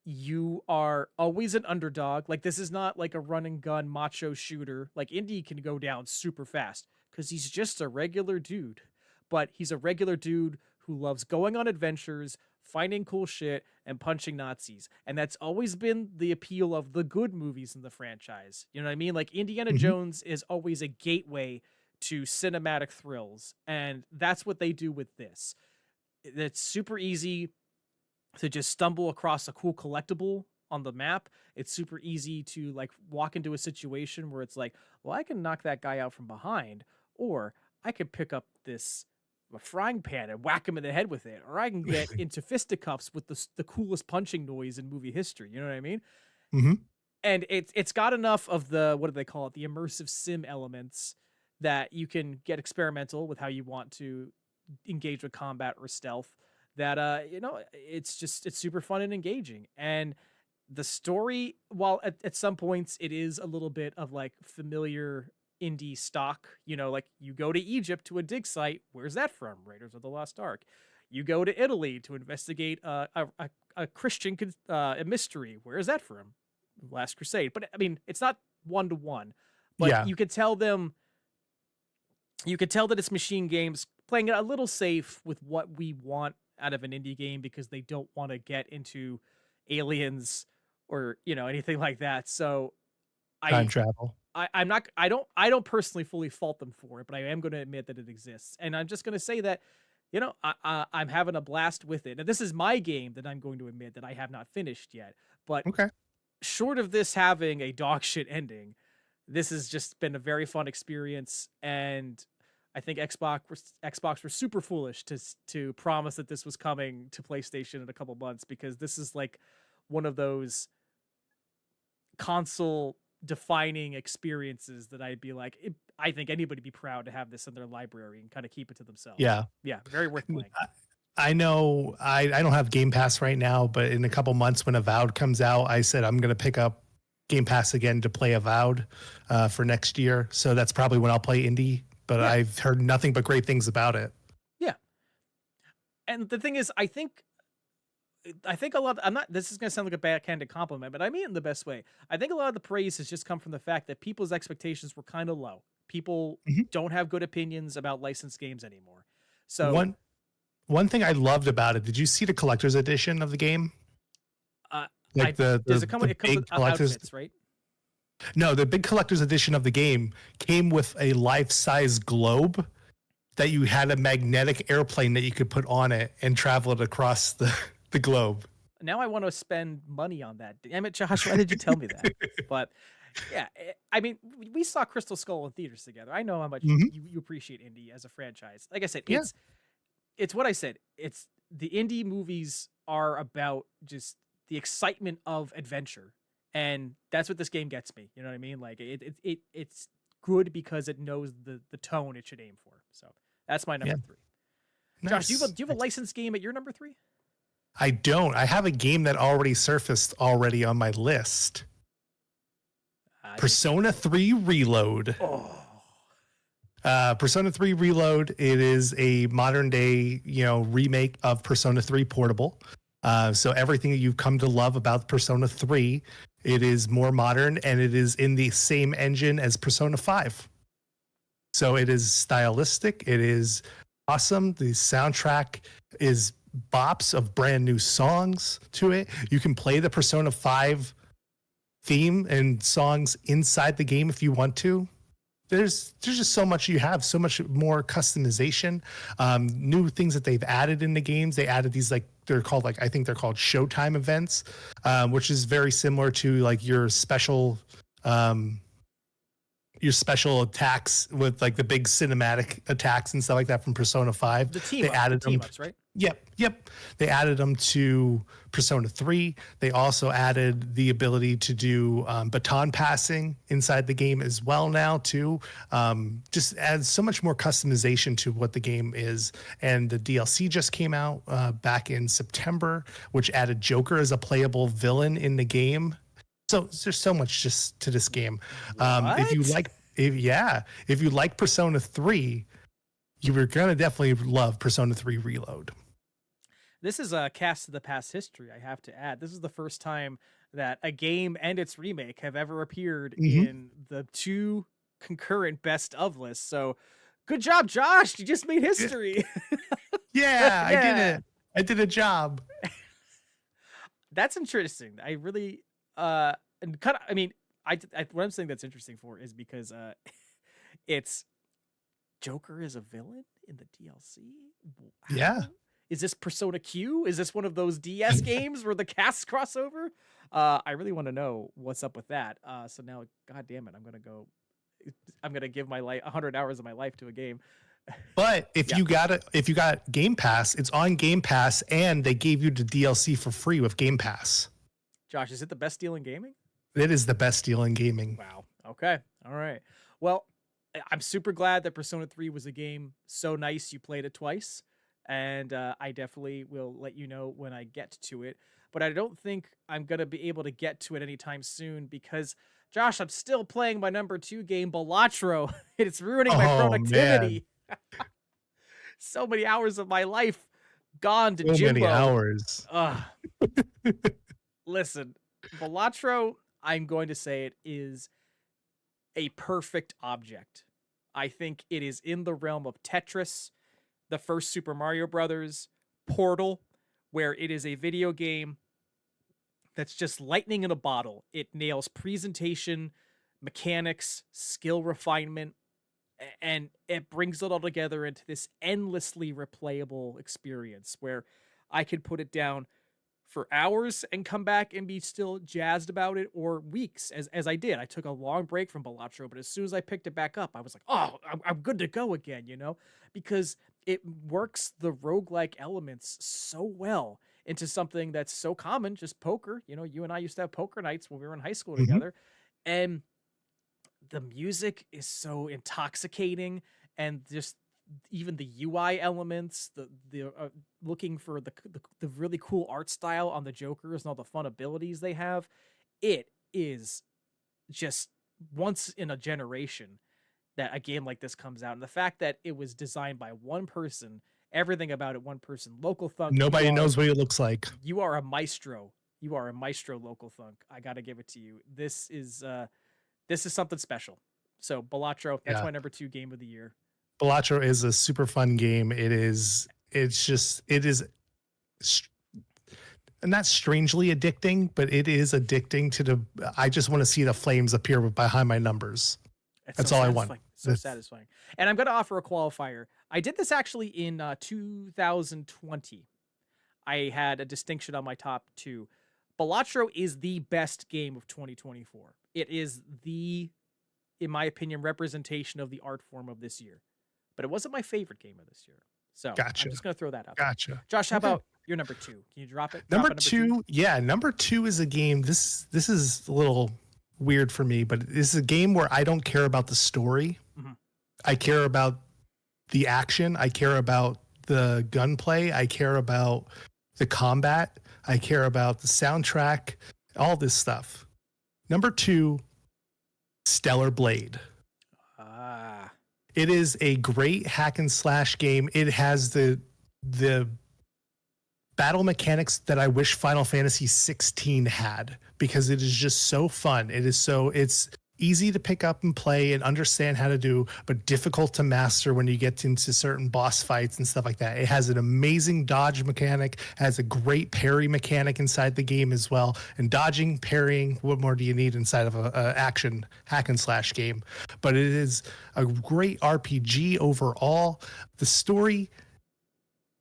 You are always an underdog. Like, this is not like a run and gun macho shooter. Like, Indy can go down super fast because he's just a regular dude. But he's a regular dude who loves going on adventures, finding cool shit, and punching Nazis. And that's always been the appeal of the good movies in the franchise. You know what I mean? Like, Indiana Jones is always a gateway to cinematic thrills. And that's what they do with this. It's super easy to just stumble across a cool collectible on the map. It's super easy to like walk into a situation where it's like, well, I can knock that guy out from behind, or I could pick up a frying pan and whack him in the head with it, or I can get into fisticuffs with the coolest punching noise in movie history. You know what I mean? Mm-hmm. And it's got enough of the, what do they call it? The immersive sim elements that you can get experimental with how you want to engage with combat or stealth. That it's super fun and engaging. And the story, while at some points it is a little bit of like familiar indie stock, like you go to Egypt to a dig site, where's that from? Raiders of the Lost Ark. You go to Italy to investigate a Christian mystery, where is that from? Last Crusade. But I mean, it's not 1-to-1, but yeah. you could tell that it's Machine Games playing it a little safe with what we want out of an indie game, because they don't want to get into Aliens or anything like that. So time I travel. I'm not I don't personally fully fault them for it, but I am going to admit that it exists. And I'm just going to say that, I'm having a blast with it. And this is my game that I'm going to admit that I have not finished yet. But Okay. short of this having a dog shit ending, this has just been a very fun experience. And I think Xbox were super foolish to promise that this was coming to PlayStation in a couple months, because this is like one of those console defining experiences that I'd be like, I think anybody'd be proud to have this in their library and kind of keep it to themselves. Yeah. Yeah, very worth playing. I know I don't have Game Pass right now, but in a couple months when Avowed comes out, I said I'm going to pick up Game Pass again to play Avowed for next year. So that's probably when I'll play indie, but Yeah. I've heard nothing but great things about it. Yeah. And the thing is, I think a lot. I'm not. This is going to sound like a backhanded compliment, but I mean it in the best way. I think a lot of the praise has just come from the fact that people's expectations were kind of low. People Mhm. don't have good opinions about licensed games anymore. So One thing I loved about it, did you see the collector's edition of the game? uh, Like does it come? the It comes big with collector's outfits, right? No, the big collector's edition of the game came with a life-size globe that you had a magnetic airplane that you could put on it and travel it across the globe. Now I want to spend money on that. Damn it, Josh! Why did you tell me that? But yeah, I mean, we saw Crystal Skull in theaters together. I know how much Mhm. you appreciate indie as a franchise. Like I said, Yeah. it's what I said. It's the indie movies are about just the excitement of adventure, and that's what this game gets me. You know what I mean? Like it's good because it knows the tone it should aim for. So that's my number Yeah. three. Josh, Nice. do you have a licensed game at your number three? I don't. I have a game that already surfaced already on my list. Persona 3 Reload. Oh. Persona 3 Reload, it is a modern day, remake of Persona 3 Portable. So everything that you've come to love about Persona 3, it is more modern and it is in the same engine as Persona 5. So it is stylistic, it is awesome. The soundtrack is bops of brand new songs to it. You can play the Persona 5 theme and songs inside the game if you want to. There's just so much you have, so much more customization, new things that they've added in the games. They added these I think they're called Showtime events, which is very similar to like your special attacks with like the big cinematic attacks and stuff like that from Persona 5. The They added them. team-ups, right? Yep. They added them to Persona 3. They also added the ability to do baton passing inside the game as well now too. Just adds so much more customization to what the game is. And the DLC just came out back in September, which added Joker as a playable villain in the game. So there's so much just to this game. If you like Persona 3, you were gonna definitely love Persona 3 Reload. This is a cast of the past history, I have to add. This is the first time that a game and its remake have ever appeared in the two concurrent best of lists. So good job, Josh. You just made history. Yeah, I did it. I did a job. That's interesting. I really and kind of I mean, what I'm saying that's interesting for is because it's Joker is a villain in the DLC. Yeah. Is this Persona Q? Is this one of those DS games where the casts cross over? I really want to know what's up with that. So now, God damn it, I'm gonna give my 100 hours of my life to a game. But if you got Game Pass, it's on Game Pass, and they gave you the DLC for free with Game Pass. Josh, is it the best deal in gaming? It is the best deal in gaming. Wow. Okay. All right. Well, I'm super glad that Persona 3 was a game so nice you played it twice. And I definitely will let you know when I get to it. But I don't think I'm going to be able to get to it anytime soon because, Josh, I'm still playing my number 2 game, Balatro. It's ruining my productivity. So many hours of my life gone to Jimbo. So many hours. Listen, Balatro, I'm going to say it is a perfect object. I think it is in the realm of Tetris, the first Super Mario Brothers, Portal, where it is a video game that's just lightning in a bottle. It nails presentation, mechanics, skill refinement, and it brings it all together into this endlessly replayable experience where I could put it down for hours and come back and be still jazzed about it, or weeks, as I did. I took a long break from Balatro, but as soon as I picked it back up, I was like, oh, I'm good to go again, because it works the roguelike elements so well into something that's so common, just poker. You and I used to have poker nights when we were in high school Mhm. together. And the music is so intoxicating, and just even the UI elements, the looking for the really cool art style on the Jokers and all the fun abilities they have, it is just once in a generation that a game like this comes out. And the fact that it was designed by one person, everything about it one person, Local Thunk, Nobody knows what it looks like. you are a maestro. You are a maestro, Local Thunk. I got to give it to you. This is something special. So Balatro, that's Yeah. my number 2 game of the year. Balatro is a super fun game. It is st- not strangely addicting, but it is addicting I just want to see the flames appear behind my numbers. It's That's so all I want. satisfying. So satisfying. And I'm going to offer a qualifier. I did this actually in 2020. I had a distinction on my top 2. Balatro is the best game of 2024. It is in my opinion, representation of the art form of this year. But it wasn't my favorite game of this year. So Gotcha. I'm just going to throw that out there. Gotcha. Josh, how Okay. about your number 2? Can you drop it? Number Drop it, two, yeah, number 2 is a game. This is a little weird for me, but this is a game where I don't care about the story. Mhm. I care about the action. I care about the gunplay. I care about the combat. I care about the soundtrack, all this stuff. Number 2, Stellar Blade. Ah. It is a great hack and slash game. It has the battle mechanics that I wish Final Fantasy 16 had, because it is just so fun. It's easy to pick up and play and understand how to do, but difficult to master when you get into certain boss fights and stuff like that. It has an amazing dodge mechanic, has a great parry mechanic inside the game as well. And dodging, parrying, what more do you need inside of a action hack and slash game? But it is a great RPG overall. The story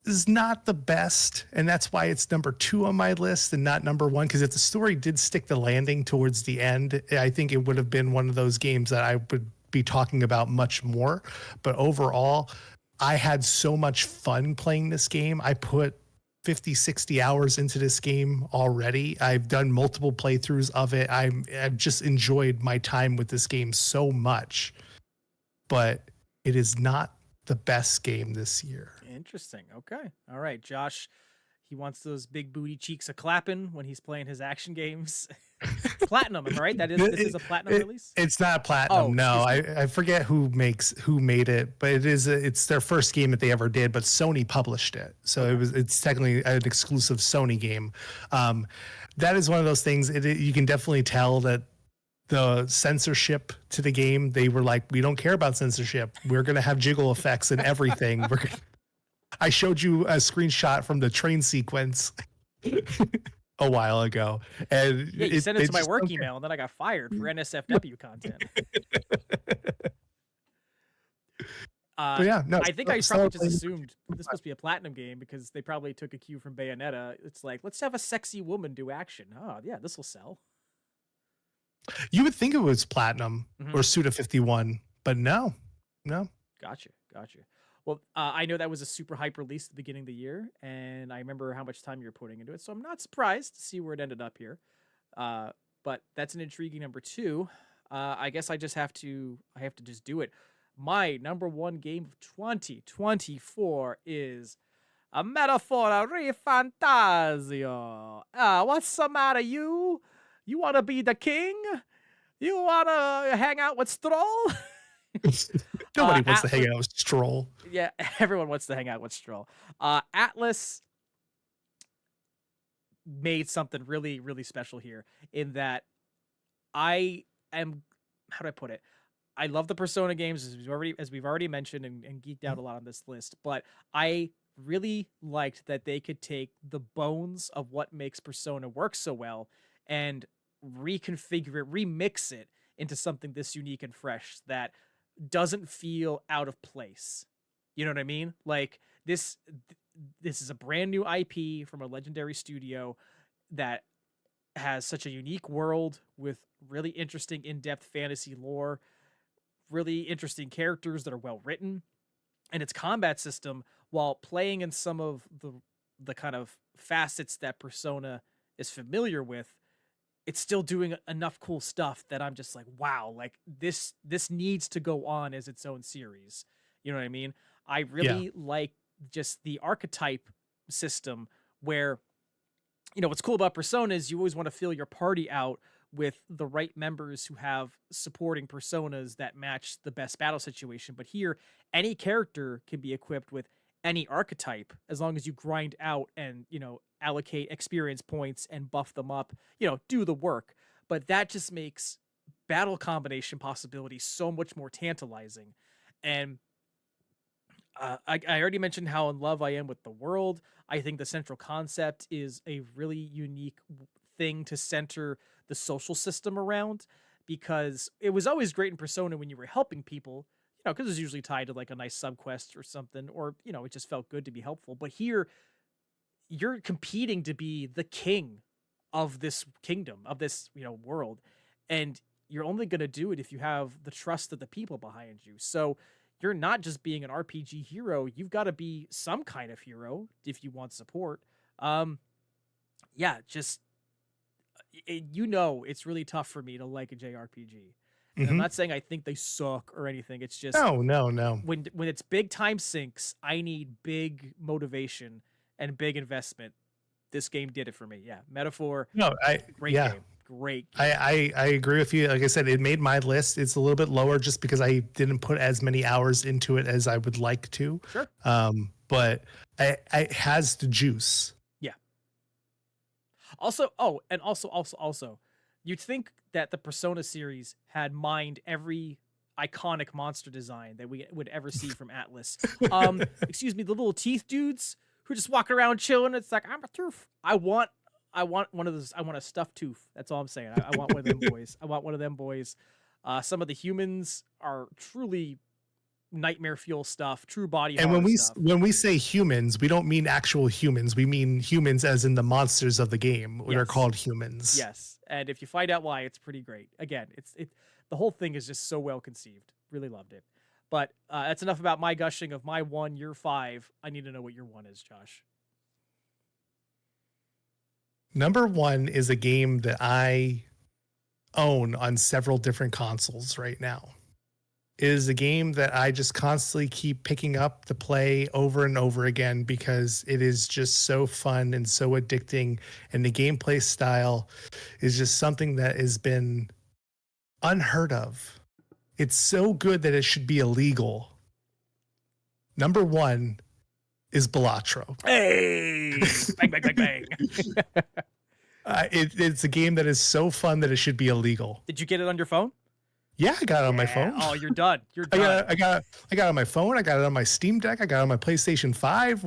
is not the best, and that's why it's number 2 on my list and not number 1, because if the story did stick the landing towards the end, I think it would have been one of those games that I would be talking about much more. But overall, I had so much fun playing this game. I put 50, 60 hours into this game already. I've done multiple playthroughs of it. I've just enjoyed my time with this game so much, but it is not the best game this year. Interesting. Okay. All right. Josh, he wants those big booty cheeks a clapping when he's playing his action games. Platinum, am I right? This is a platinum release? It's not platinum. Oh, no, excuse me. I forget who made it, but it's their first game that they ever did, but Sony published it. So it's technically an exclusive Sony game. That is one of those things, you can definitely tell that the censorship to the game, they were like, we don't care about censorship. We're going to have jiggle effects and everything. I showed you a screenshot from the train sequence a while ago. And Yeah, you sent it to my work email, and then I got fired for NSFW content. But yeah, no, I think I probably just assumed this must be a platinum game because they probably took a cue from Bayonetta. It's like, let's have a sexy woman do action. Oh, yeah, this will sell. You would think it was platinum or Suda 51, but no. Gotcha. Well, I know that was a super hype release at the beginning of the year, and I remember how much time you were putting into it, so I'm not surprised to see where it ended up here. But that's an intriguing number 2. I guess I have to just do it. My number 1 game of 2024 is a Metaphora Re Fantasio. What's the matter, you? You want to be the king? You want to hang out with Stroll? Nobody wants to hang out with Stroll. Yeah, everyone wants to hang out with Stroll. Atlas made something really, really special here in that I am, how do I put it? I love the Persona games, as we've already mentioned and geeked out a lot on this list, but I really liked that they could take the bones of what makes Persona work so well and reconfigure it, remix it into something this unique and fresh that doesn't feel out of place. You know what I mean? Like this is a brand new IP from a legendary studio that has such a unique world with really interesting in-depth fantasy lore, really interesting characters that are well written, and its combat system, while playing in some of the kind of facets that Persona is familiar with, it's still doing enough cool stuff that I'm just like, wow, like this needs to go on as its own series. You know what I mean? I Yeah. really like just the archetype system where, you know, what's cool about Persona is you always want to fill your party out with the right members who have supporting personas that match the best battle situation. But here, any character can be equipped with any archetype as long as you grind out and, you know, allocate experience points and buff them up, you know, do the work. But that just makes battle combination possibilities so much more tantalizing. And I already mentioned how in love I am with the world. I think the central concept is a really unique thing to center the social system around, because it was always great in Persona when you were helping people, you know, because it's usually tied to like a nice subquest or something, or, you know, it just felt good to be helpful. But here, you're competing to be the king of this kingdom, of this, you know, world. And you're only going to do it if you have the trust of the people behind you. So you're not just being an RPG hero, you've got to be some kind of hero if you want support. Yeah, just you know, it's really tough for me to like a JRPG. And I'm Hmm. not saying I think they suck or anything. It's just No, no, no. when it's big time sinks, I need big motivation and big investment. This game did it for me. Yeah, Metaphor, No, great yeah. game, great game. I agree with you. Like I said, it made my list. It's a little bit lower just because I didn't put as many hours into it as I would like to. Sure. But it has the juice. Yeah. Also, oh, and also, you'd think that the Persona series had mined every iconic monster design that we would ever see from Atlas. Excuse me, the little teeth dudes who just walk around chilling. It's like, I'm a tooth. I want one of those. I want a stuffed tooth. That's all I'm saying. I want one of them boys. I want one of them boys. Some of the humans are truly nightmare fuel stuff, true body And horror stuff. when we say humans, we don't mean actual humans. We mean humans as in the monsters of the game. What are Yes. called humans. Yes, and if you find out why, it's pretty great. Again, the whole thing is just so well conceived. Really loved it. But that's enough about my gushing of my one, your five. I need to know what your one is, Josh. Number one is a game that I own on several different consoles right now. It is a game that I just constantly keep picking up to play over and over again because it is just so fun and so addicting. And the gameplay style is just something that has been unheard of. It's so good that it should be illegal. Number one is Balatro. Hey, bang, bang, bang, bang. It's a game that is so fun that it should be illegal. Did you get it on your phone? Yeah, I got it on my Yeah. phone. Oh, you're done. You're I done. got it on my phone. I got it on my Steam Deck. I got it on my PlayStation 5.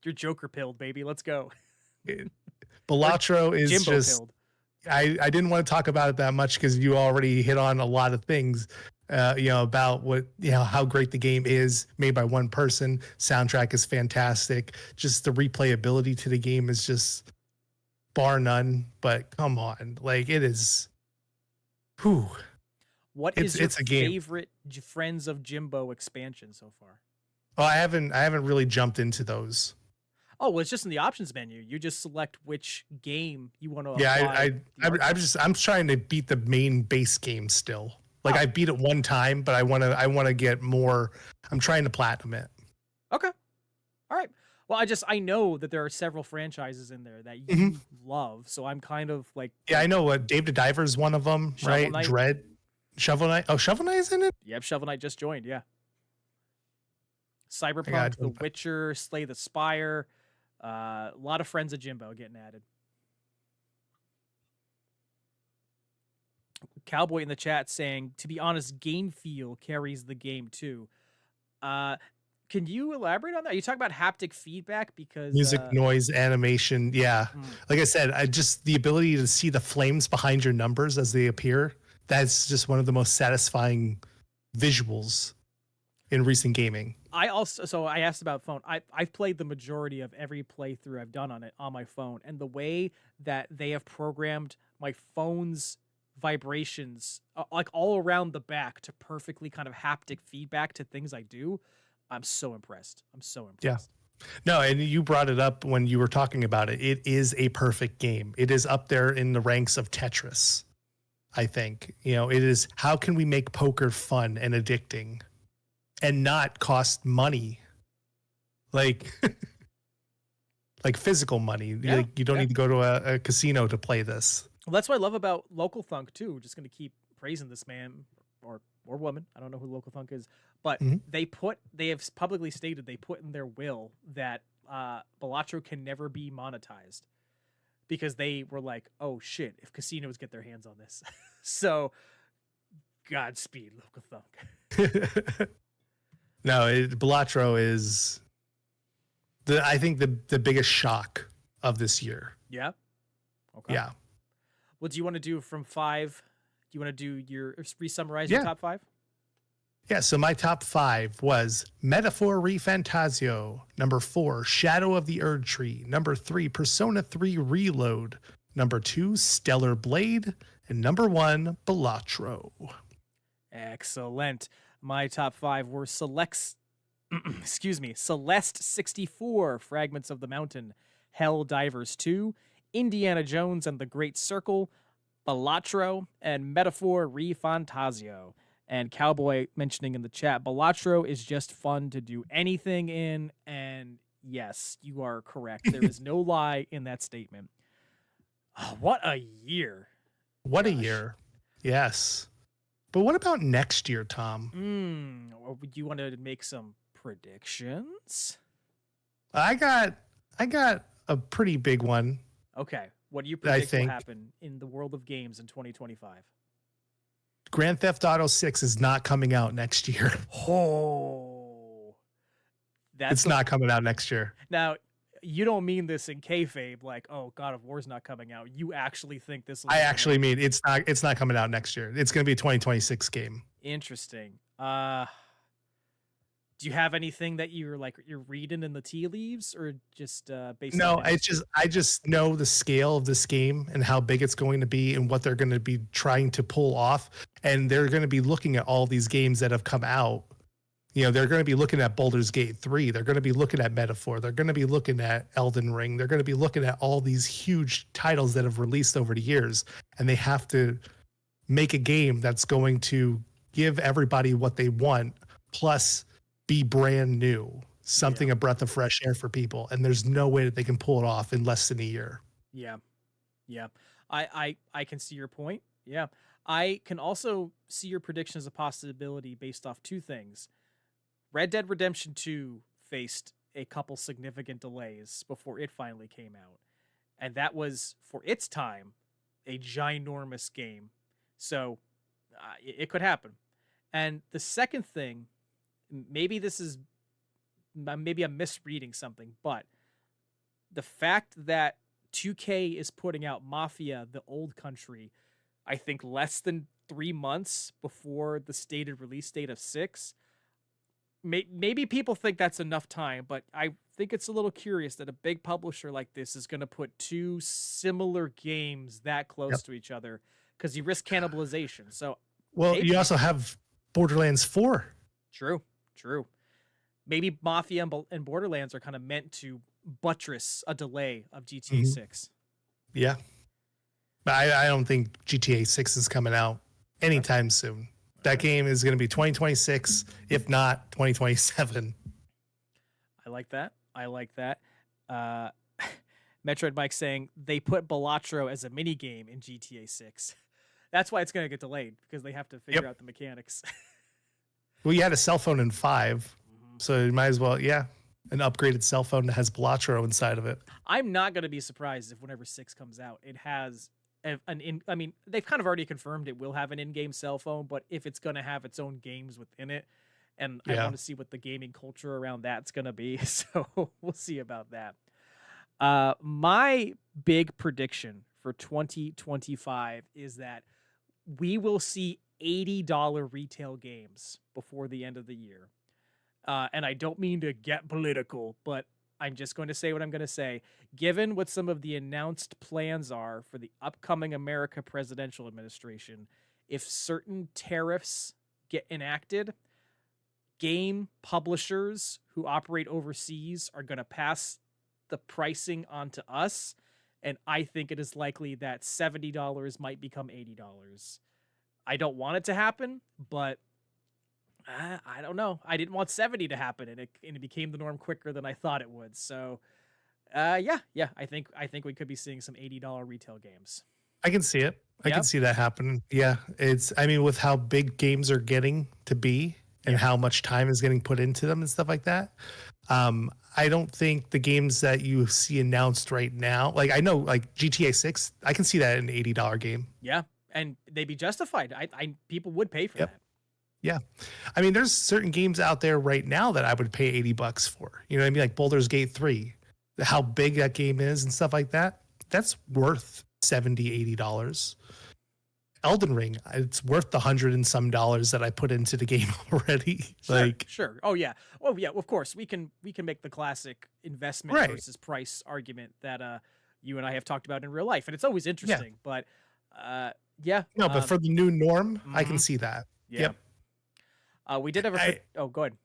You're Joker pilled, baby. Let's go. Balatro is Jimbo just pilled. I didn't want to talk about it that much because you already hit on a lot of things, about how great the game is, made by one person. Soundtrack is fantastic. Just the replayability to the game is just bar none. But come on, like it is. Whew. What is your it's a game. favorite Friends of Jimbo expansion so far? Oh, I haven't really jumped into those. Oh, well, it's just in the options menu. You just select which game you want to Yeah, apply. I'm trying to beat the main base game still. Like Oh. I beat it one time, but I want to get more. I'm trying to platinum it. Okay. All right. Well, I know that there are several franchises in there that you Mhm. love, so I'm kind of like, Yeah, I know what Dave the Diver is one of them, Shovel right? Knight. Dread, Shovel Knight. Oh, Shovel Knight is in it. yep, Shovel Knight just joined. Yeah. gotta Cyberpunk, The jump back. Witcher, Slay the Spire. A lot of Friends of Jimbo getting added. Cowboy in the chat saying, to be honest, game feel carries the game too. Uh, Can you elaborate on that? Are you talking about haptic feedback? Because Music, noise, animation. Yeah. mm, Like I said, I just the ability to see the flames behind your numbers as they appear. That's just one of the most satisfying visuals in recent gaming. I also so I asked about phone. I've played the majority of every playthrough I've done on it on my phone, and the way that they have programmed my phone's vibrations like all around the back to perfectly kind of haptic feedback to things I do, I'm so impressed. I'm so Yeah. impressed. No, and you brought it up when you were talking about it. It is a perfect game. It is up there in the ranks of Tetris, I think. It is how can we make poker fun and addicting and not cost money? Like like physical money. Yeah, You don't yeah. need to go to a casino to play this. Well, that's what I love about Local Thunk too. Just gonna keep praising this man or woman. I don't know who Local Thunk is, but Mhm. they have publicly stated they put in their will that Balatro can never be monetized because they were like, oh shit, if casinos get their hands on this. So Godspeed, Local Thunk. No, Balatro is I think the biggest shock of this year. Yeah. Okay. Yeah. What do you want to do from 5? Do you want to do your re-summarize your Yeah. top 5? Yeah, so my top 5 was Metaphor Refantasio. Number 4, Shadow of the Erd Tree. Number 3, Persona 3 Reload. Number 2, Stellar Blade. And number 1, Balatro. Excellent. My top 5 were Celeste 64, Fragments of the Mountain, Hell Divers 2, Indiana Jones and the Great Circle, Balatro, and Metaphor Refantasio. And Cowboy mentioning in the chat, Balatro is just fun to do anything in. And yes, you are correct. There is no lie in that statement. Oh, what a year. What a Gosh. year. Yes. But what about next year, Tom? Or do you want to make some predictions? I got a pretty big one. Okay. What do you predict will think happen in the world of games in 2025? Grand Theft Auto 6 is not coming out next year. Oh. It's not coming out next year. Now, you don't mean this in kayfabe, like, oh, God of War's not coming out. You actually think this will I actually mean it's not coming out next year. It's going to be a 2026 game. Interesting. Do you have anything that you're reading in the tea leaves, or just based No, on I just know the scale of this game and how big it's going to be and what they're going to be trying to pull off. And they're going to be looking at all these games that have come out. They're going to be looking at Baldur's Gate 3. They're going to be looking at Metaphor. They're going to be looking at Elden Ring. They're going to be looking at all these huge titles that have released over the years. And they have to make a game that's going to give everybody what they want, plus be brand new, something a breath of fresh air for people. And there's no way that they can pull it off in less than a year. Yeah. I can see your point. Yeah. I can also see your prediction as a possibility based off 2 things. Red Dead Redemption 2 faced a couple significant delays before it finally came out. And that was, for its time, a ginormous game. So it could happen. And the second thing, maybe I'm misreading something, but the fact that 2K is putting out Mafia: The Old Country, I think less than 3 months before the stated release date of 6, maybe people think that's enough time, but I think it's a little curious that a big publisher like this is going to put 2 similar games that close to each other, because you risk cannibalization. So, well, maybe. You also have Borderlands 4. True. Maybe Mafia and Borderlands are kind of meant to buttress a delay of GTA 6. Yeah. But I don't think GTA 6 is coming out anytime soon. That game is going to be 2026, if not 2027. I like that. Metroid Mike saying they put Balatro as a mini game in GTA 6. That's why it's going to get delayed, because they have to figure out the mechanics. Well, you had a cell phone in 5, so you might as well, an upgraded cell phone that has Balatro inside of it. I'm not going to be surprised if whenever 6 comes out, it has I mean, they've kind of already confirmed it will have an in-game cell phone, but if it's going to have its own games within it, and I Yeah. want to see what the gaming culture around that's going to be. So we'll see about that. My big prediction for 2025 is that we will see $80 retail games before the end of the year. And I don't mean to get political, but I'm just going to say what I'm going to say. Given what some of the announced plans are for the upcoming America presidential administration, if certain tariffs get enacted, game publishers who operate overseas are going to pass the pricing on to us. And I think it is likely that $70 might become $80. I don't want it to happen, but I don't know. I didn't want 70 to happen, and it became the norm quicker than I thought it would. So, yeah. I think we could be seeing some $80 retail games. I can see it. I can Yep. see that happening. Yeah. I mean, with how big games are getting to be and Yeah. how much time is getting put into them and stuff like that. I don't think the games that you see announced right now, like I know like GTA 6, I can see that in an $80 game. Yeah, and they'd be justified. I people would pay for Yep. that. Yeah. I mean, there's certain games out there right now that I would pay $80 for. You know what I mean? Like Baldur's Gate 3, how big that game is and stuff like that. That's worth $70, $80. Elden Ring, it's worth the $100 and some that I put into the game already. Sure. Oh yeah. Oh yeah. Of course, we can make the classic investment Right. versus price argument that you and I have talked about in real life, and it's always interesting. But yeah. No, but for the new norm, I can mhm. see that. Yeah. Yep. We did have a. Oh, go ahead.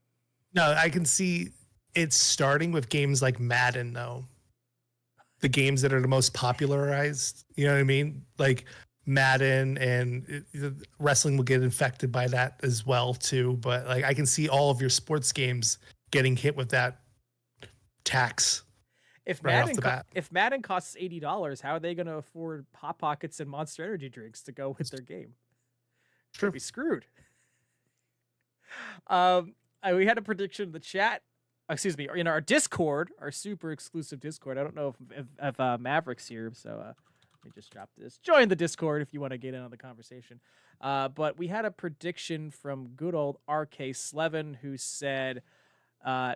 No, I can see it's starting with games like Madden, though. The games that are the most popularized, you know what I mean? Like Madden and wrestling will get infected by that as well, too. But like I can see all of your sports games getting hit with that tax. If Right off the bat. if Madden costs $80, how are they going to afford Hot Pockets and Monster Energy drinks to go with their game? True. Be screwed. We had a prediction in the chat. Excuse me, in our Discord, our super exclusive Discord. I don't know if Maverick's here, so let me just drop this. Join the Discord if you want to get in on the conversation. But we had a prediction from good old RK Slevin, who said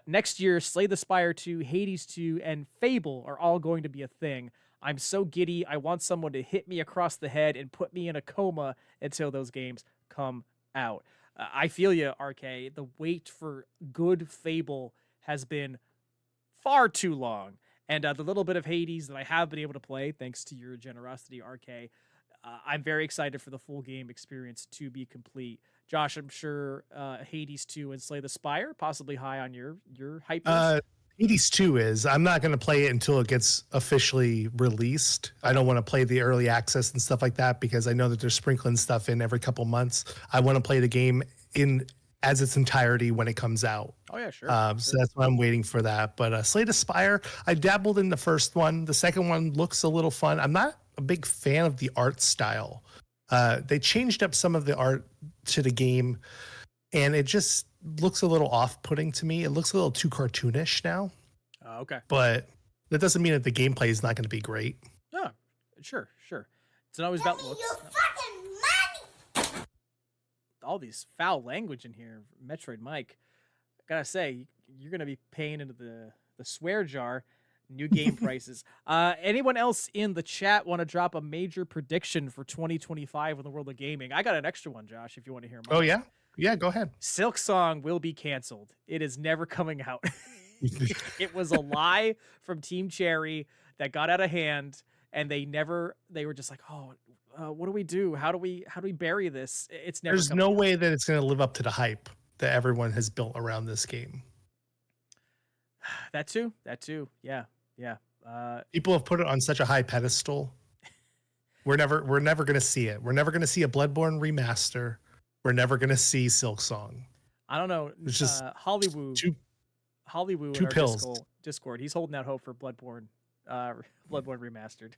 next year, Slay the Spire 2, Hades 2, and Fable are all going to be a thing. I'm so giddy. I want someone to hit me across the head and put me in a coma until those games come out. I feel you, RK. The wait for good Fable has been far too long. And the little bit of Hades that I have been able to play, thanks to your generosity, RK, I'm very excited for the full game experience to be complete. Josh, I'm sure Hades 2 and Slay the Spire, possibly high on your hype list. Hades 2 is. I'm not going to play it until it gets officially released. I don't want to play the early access and stuff like that because I know that they're sprinkling stuff in every couple months. I want to play the game in as its entirety when it comes out. Oh yeah, sure. So that's why I'm waiting for that. But Slay the Spire, I dabbled in the first one. The second one looks a little fun. I'm not a big fan of the art style. They changed up some of the art to the game, and it just looks a little off-putting to me. It looks a little too cartoonish now. Okay. But that doesn't mean that the gameplay is not going to be great. Oh, sure. It's not always about looks. All these foul language in here, Metroid Mike. Gotta say, you're gonna be paying into the swear jar. New game prices. Anyone else in the chat want to drop a major prediction for 2025 in the world of gaming? I got an extra one, Josh, if you want to hear mine. Oh, yeah? Yeah, go ahead. Silk Song will be canceled. It is never coming out. It was a lie from Team Cherry that got out of hand, and they were just like, oh, what do we do? How do we bury this? It's never. There's no way that it's going to live up to the hype that everyone has built around this game. That too. Yeah. People have put it on such a high pedestal. We're never going to see it. We're never going to see a Bloodborne remaster. We're never going to see Silk Song. I don't know. It's just Hollywood two in our pills. Discord. He's holding out hope for Bloodborne remastered.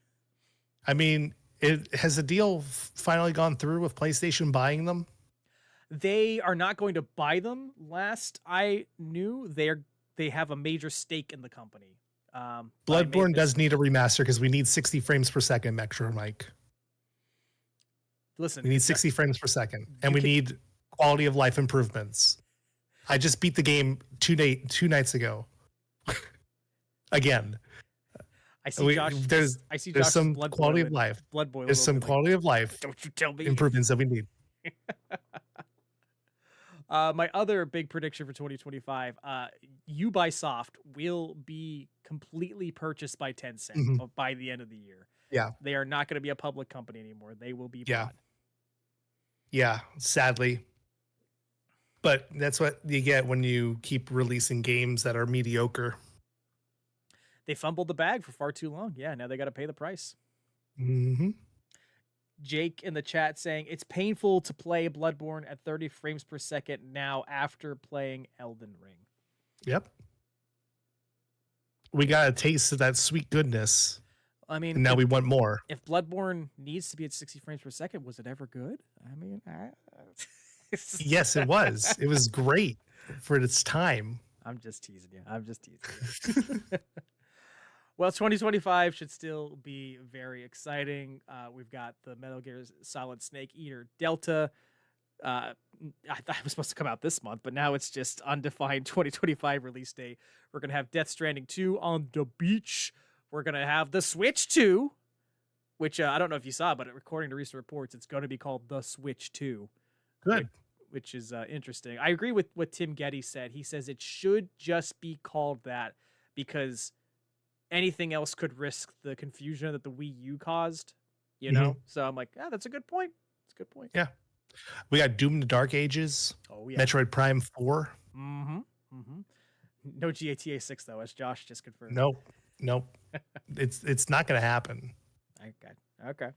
I mean, has the deal finally gone through with PlayStation buying them? They are not going to buy them. Last I knew, they have a major stake in the company. Bloodborne does need a remaster because we need 60 frames per second, Metro Mike. Listen, we need 60 frames per second, and we need quality of life improvements. I just beat the game two nights ago. Again, I see Josh. I see there's Josh's some blood quality of boiling. life. Blood boiling. There's some quality of life Don't you tell me. improvements that we need. My other big prediction for 2025, Ubisoft will be completely purchased by Tencent by the end of the year. Yeah. They are not going to be a public company anymore. They will be Yeah. bought. Yeah, sadly. But that's what you get when you keep releasing games that are mediocre. They fumbled the bag for far too long. Yeah, now they got to pay the price. Mm-hmm. Jake in the chat saying it's painful to play Bloodborne at 30 frames per second now after playing Elden Ring. Yep. We got a taste of that sweet goodness. I mean, and now we want more. If Bloodborne needs to be at 60 frames per second, was it ever good? I mean, yes, it was. It was great for its time. I'm just teasing you. Well, 2025 should still be very exciting. We've got the Metal Gear Solid Snake Eater Delta. I thought it was supposed to come out this month, but now it's just undefined 2025 release date. We're going to have Death Stranding 2 on the beach. We're going to have the Switch 2, which I don't know if you saw, but according to recent reports, it's going to be called the Switch 2. Good. Which is interesting. I agree with what Tim Geddes said. He says it should just be called that because anything else could risk the confusion that the Wii U caused, you know? So I'm like, that's a good point. It's a good point. Yeah. We got Doom the Dark Ages. Oh, yeah. Metroid Prime 4. No GATA 6, though, as Josh just confirmed. Nope. It's not going to happen. Okay.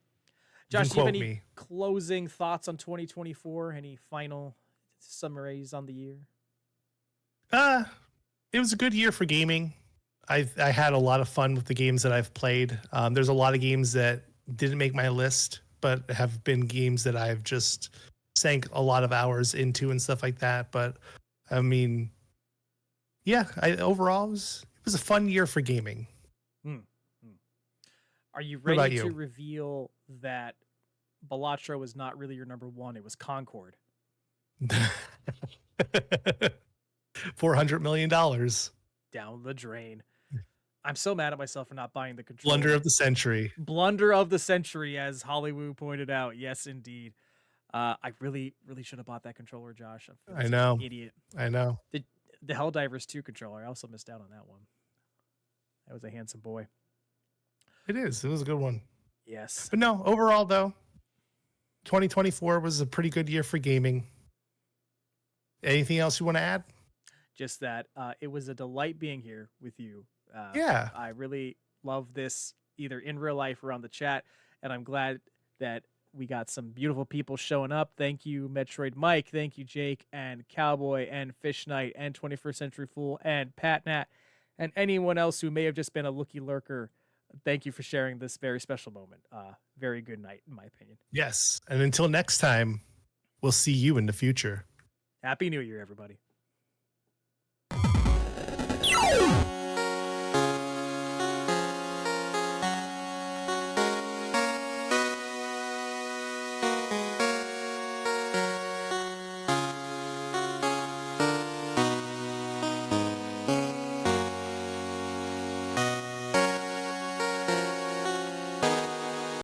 Josh, do you have any closing thoughts on 2024? Any final summaries on the year? It was a good year for gaming. I had a lot of fun with the games that I've played. There's a lot of games that didn't make my list, but have been games that I've just sank a lot of hours into and stuff like that. But I mean, yeah, overall it was a fun year for gaming. Are you ready to reveal that Balatro was not really your number one? It was Concord. $400 million down the drain. I'm so mad at myself for not buying the controller. Blunder of the century. Blunder of the century, as Hollywood pointed out. Yes, indeed. I really should have bought that controller, Josh. I know. Idiot. I know. The Helldivers 2 controller. I also missed out on that one. That was a handsome boy. It is. It was a good one. Yes. But no, overall, though, 2024 was a pretty good year for gaming. Anything else you want to add? Just that it was a delight being here with you. Yeah. I really love this either in real life or on the chat. And I'm glad that we got some beautiful people showing up. Thank you, Metroid Mike. Thank you, Jake and Cowboy and Fish Knight and 21st Century Fool and Pat Nat and anyone else who may have just been a looky lurker. Thank you for sharing this very special moment. Very good night, in my opinion. Yes. And until next time, we'll see you in the future. Happy New Year, everybody.